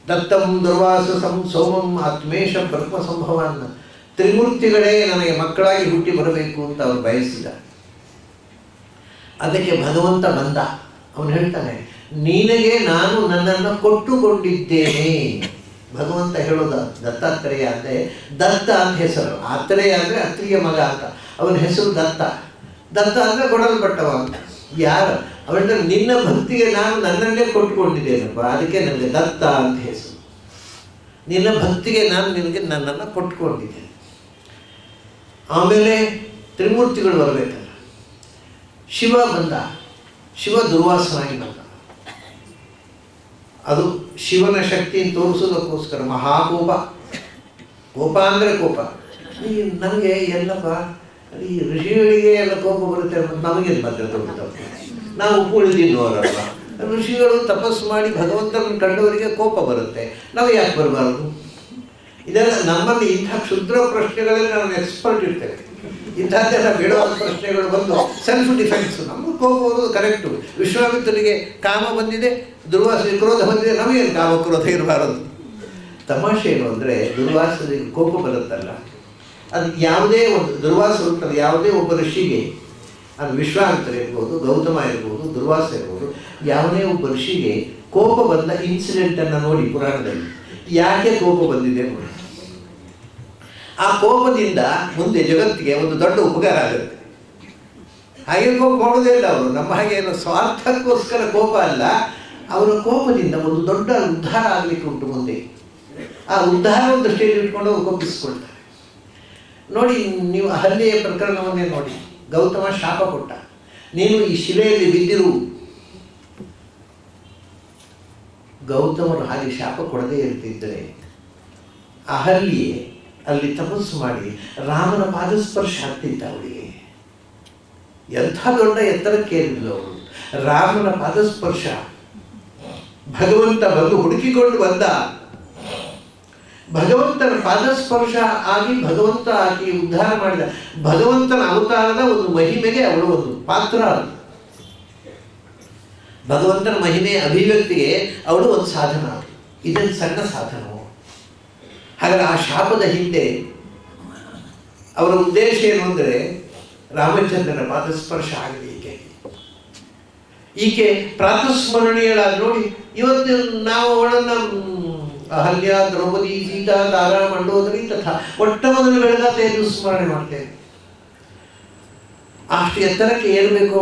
ದತ್ತಂ ದುರ್ವಾಸ ಸೋಮಂ ಆತ್ಮೇಶ ಬ್ರಹ್ಮ ಸಂಭವನ್ನ. ತ್ರಿಮೂರ್ತಿಗಳೇ ನನಗೆ ಮಕ್ಕಳಾಗಿ ಹುಟ್ಟಿ ಬರಬೇಕು ಅಂತ ಅವನು ಬಯಸಿದ. ಅದಕ್ಕೆ ಭಗವಂತ ಬಂದ. ಅವನು ಹೇಳ್ತಾನೆ, ನಿನಗೆ ನಾನು ನನ್ನನ್ನು ಕೊಟ್ಟುಕೊಂಡಿದ್ದೇನೆ. ಭಗವಂತ ಹೇಳೋದ ದತ್ತಾತ್ರೇಯ ಅಂದರೆ ದತ್ತ ಅಂತ ಹೆಸರು. ಆತ್ರೇಯ ಅಂದರೆ ಅತ್ರಿಯ ಮಗ ಅಂತ. ಅವನ ಹೆಸರು ದತ್ತ. ದತ್ತ ಅಂದರೆ ಕೊಡಲ್ಪಟ್ಟವ ಅಂತ. ಯಾರು ಅವನ ನಿನ್ನ ಭಕ್ತಿಗೆ ನಾನು ನನ್ನನ್ನೇ ಕೊಟ್ಟುಕೊಂಡಿದ್ದೇನಪ್ಪ, ಅದಕ್ಕೆ ನನಗೆ ದತ್ತ ಅಂತ ಹೆಸರು. ನಿನ್ನ ಭಕ್ತಿಗೆ ನಾನು ನಿನಗೆ ನನ್ನನ್ನು ಕೊಟ್ಟುಕೊಂಡಿದ್ದೇನೆ. ಆಮೇಲೆ ತ್ರಿಮೂರ್ತಿಗಳು ಬರಬೇಕಲ್ಲ. ಶಿವ ಬಂದ. ಶಿವ ದುರ್ವಾಸನಾಗಿ ಬಂದ. ಅದು ಶಿವನ ಶಕ್ತಿಯನ್ನು ತೋರಿಸೋದಕ್ಕೋಸ್ಕರ ಮಹಾಕೋಪ. ಕೋಪ ಅಂದರೆ ಕೋಪ. ಈ ನಮಗೆ ಎಲ್ಲಪ್ಪ ಈ ಋಷಿಗಳಿಗೆ ಎಲ್ಲ ಕೋಪ ಬರುತ್ತೆ, ನಮಗೇನು ಬಂದಿರ್ತದೆ? ನಾವು ಉಳಿದಿನ್ನೋರಲ್ಲ. ಋಷಿಗಳು ತಪಸ್ಸು ಮಾಡಿ ಭಗವಂತನನ್ನು ಕಂಡವರಿಗೆ ಕೋಪ ಬರುತ್ತೆ, ನಾವು ಯಾಕೆ ಬರಬಾರ್ದು? ಇದೆಲ್ಲ ನಮ್ಮಲ್ಲಿ ಇಂಥ ಕ್ಷುದ್ರ ಪ್ರಶ್ನೆಗಳಲ್ಲಿ ನಾವು ಎಕ್ಸ್ಪರ್ಟ್ ಇರ್ತೇವೆ. ಇಂಥದ್ದೆಲ್ಲ ಬೇಡವಾದ ಪ್ರಶ್ನೆಗಳು ಬಂದು ಸೆಲ್ಫ್ ಡಿಫೆನ್ಸ್. ನಮಗೆ ಕೋಪ ಬರೋದು ಕರೆಕ್ಟು. ವಿಶ್ವಾಮಿತ್ರನಿಗೆ ಕಾಮ ಬಂದಿದೆ, ದುರ್ವಾಸನಿಗೆ ಕ್ರೋಧ ಬಂದಿದೆ, ನಮಗೇನು ಕಾಮ ಕ್ರೋಧ ಇರಬಾರದು. ತಮಾಷೆ ಏನು ಅಂದರೆ ದುರ್ವಾಸನಿಗೆ ಕೋಪ ಬರುತ್ತಲ್ಲ, ಅದು ಯಾವುದೇ ಒಂದು ದುರ್ವಾಸ ಉಂಟಲ್ಲ, ಯಾವುದೇ ಒಬ್ಬ ಋಷಿಗೆ, ಅದು ವಿಶ್ವಾಮಿತ್ರ ಇರ್ಬೋದು, ಗೌತಮ ಇರ್ಬೋದು, ದುರ್ವಾಸ ಇರ್ಬೋದು, ಯಾವುದೇ ಒಬ್ಬ ಋಷಿಗೆ ಕೋಪ ಬಂದ ಇನ್ಸಿಡೆಂಟನ್ನು ನೋಡಿ ಪುರಾಣದಲ್ಲಿ ಯಾಕೆ ಕೋಪ ಬಂದಿದೆ ನೋಡಿ. ಆ ಕೋಪದಿಂದ ಮುಂದೆ ಜಗತ್ತಿಗೆ ಒಂದು ದೊಡ್ಡ ಉಪಕಾರ ಆಗುತ್ತೆ. ಹಾಗೆ ಕೋಪ ಮಾಡೋದೇ ಇಲ್ಲ ಅವರು. ನಮ್ಮ ಹಾಗೆ ಏನು ಸ್ವಾರ್ಥಕ್ಕೋಸ್ಕರ ಕೋಪ ಅಲ್ಲ, ಅವರ ಕೋಪದಿಂದ ಒಂದು ದೊಡ್ಡ ಉದ್ಧಾರ ಆಗಲಿಕ್ಕೆ ಉಂಟು ಮುಂದೆ. ಆ ಉದ್ಧಾರ ದೃಷ್ಟಿಯಲ್ಲಿ ಇಟ್ಕೊಂಡು ಅವರು ಕೋಪಿಸ್ಕೊಳ್ತಾರೆ. ನೋಡಿ, ನೀವು ಅಹಲ್ಯೆಯ ಪ್ರಕರಣವನ್ನೇ ನೋಡಿ. ಗೌತಮ ಶಾಪ ಕೊಟ್ಟ, ನೀನು ಈ ಶಿಲೆಯಲ್ಲಿ ಬಿದ್ದಿರು. ಗೌತಮರು ಹಾಗೆ ಶಾಪ ಕೊಡದೇ ಇರ್ತಿದ್ದರೆ ಅಹಲ್ಯೆ ಅಲ್ಲಿ ತಪಸ್ಸು ಮಾಡಿ ರಾಮನ ಪಾದಸ್ಪರ್ಶ ಆಗ್ತಿದ್ದ ಅವಳಿಗೆ. ಎಂಥ ದೊಡ್ಡ ಎತ್ತರಕ್ಕೆ ಏರಿದ್ಲು ಅವಳು. ರಾಮನ ಪಾದಸ್ಪರ್ಶ, ಭಗವಂತ ಬಂದು ಹುಡುಕಿಕೊಂಡು ಬಂದ, ಭಗವಂತನ ಪಾದಸ್ಪರ್ಶ ಆಗಿ ಭಗವಂತ ಆಗಿ ಉದ್ಧಾರ ಮಾಡಿದ. ಭಗವಂತನ ಅವತಾರದ ಒಂದು ಮಹಿಮೆಗೆ ಅವಳು ಒಂದು ಪಾತ್ರ. ಭಗವಂತನ ಮಹಿಮೆ ಅಭಿವ್ಯಕ್ತಿಗೆ ಅವಳು ಒಂದು ಸಾಧನ. ಇದೊಂದು ಸಣ್ಣ ಸಾಧನವು. ಹಾಗಾದರೆ ಆ ಶಾಪದ ಹಿಂದೆ ಅವರ ಉದ್ದೇಶ ಏನು ಅಂದರೆ ರಾಮಚಂದ್ರನ ಪಾದಸ್ಪರ್ಶ ಆಗಲಿ. ಈಕೆ ಪ್ರಾತಸ್ಮರಣೀಯಳಾಗಿ ನೋಡಿ, ಇವತ್ತು ನಾವು ಅವಳನ್ನು ಅಹಲ್ಯ, ದ್ರೌಪದಿ, ಸೀತಾ, ತಾರಾ, ಮಂಡೋದರಿ ತಥಾ ಮೊಟ್ಟ ಮೊದಲು ಬೆಳೆದ ತೇಜು ಸ್ಮರಣೆ ಮಾಡ್ತೇವೆ. ಅಷ್ಟು ಎತ್ತರಕ್ಕೆ ಏರಬೇಕು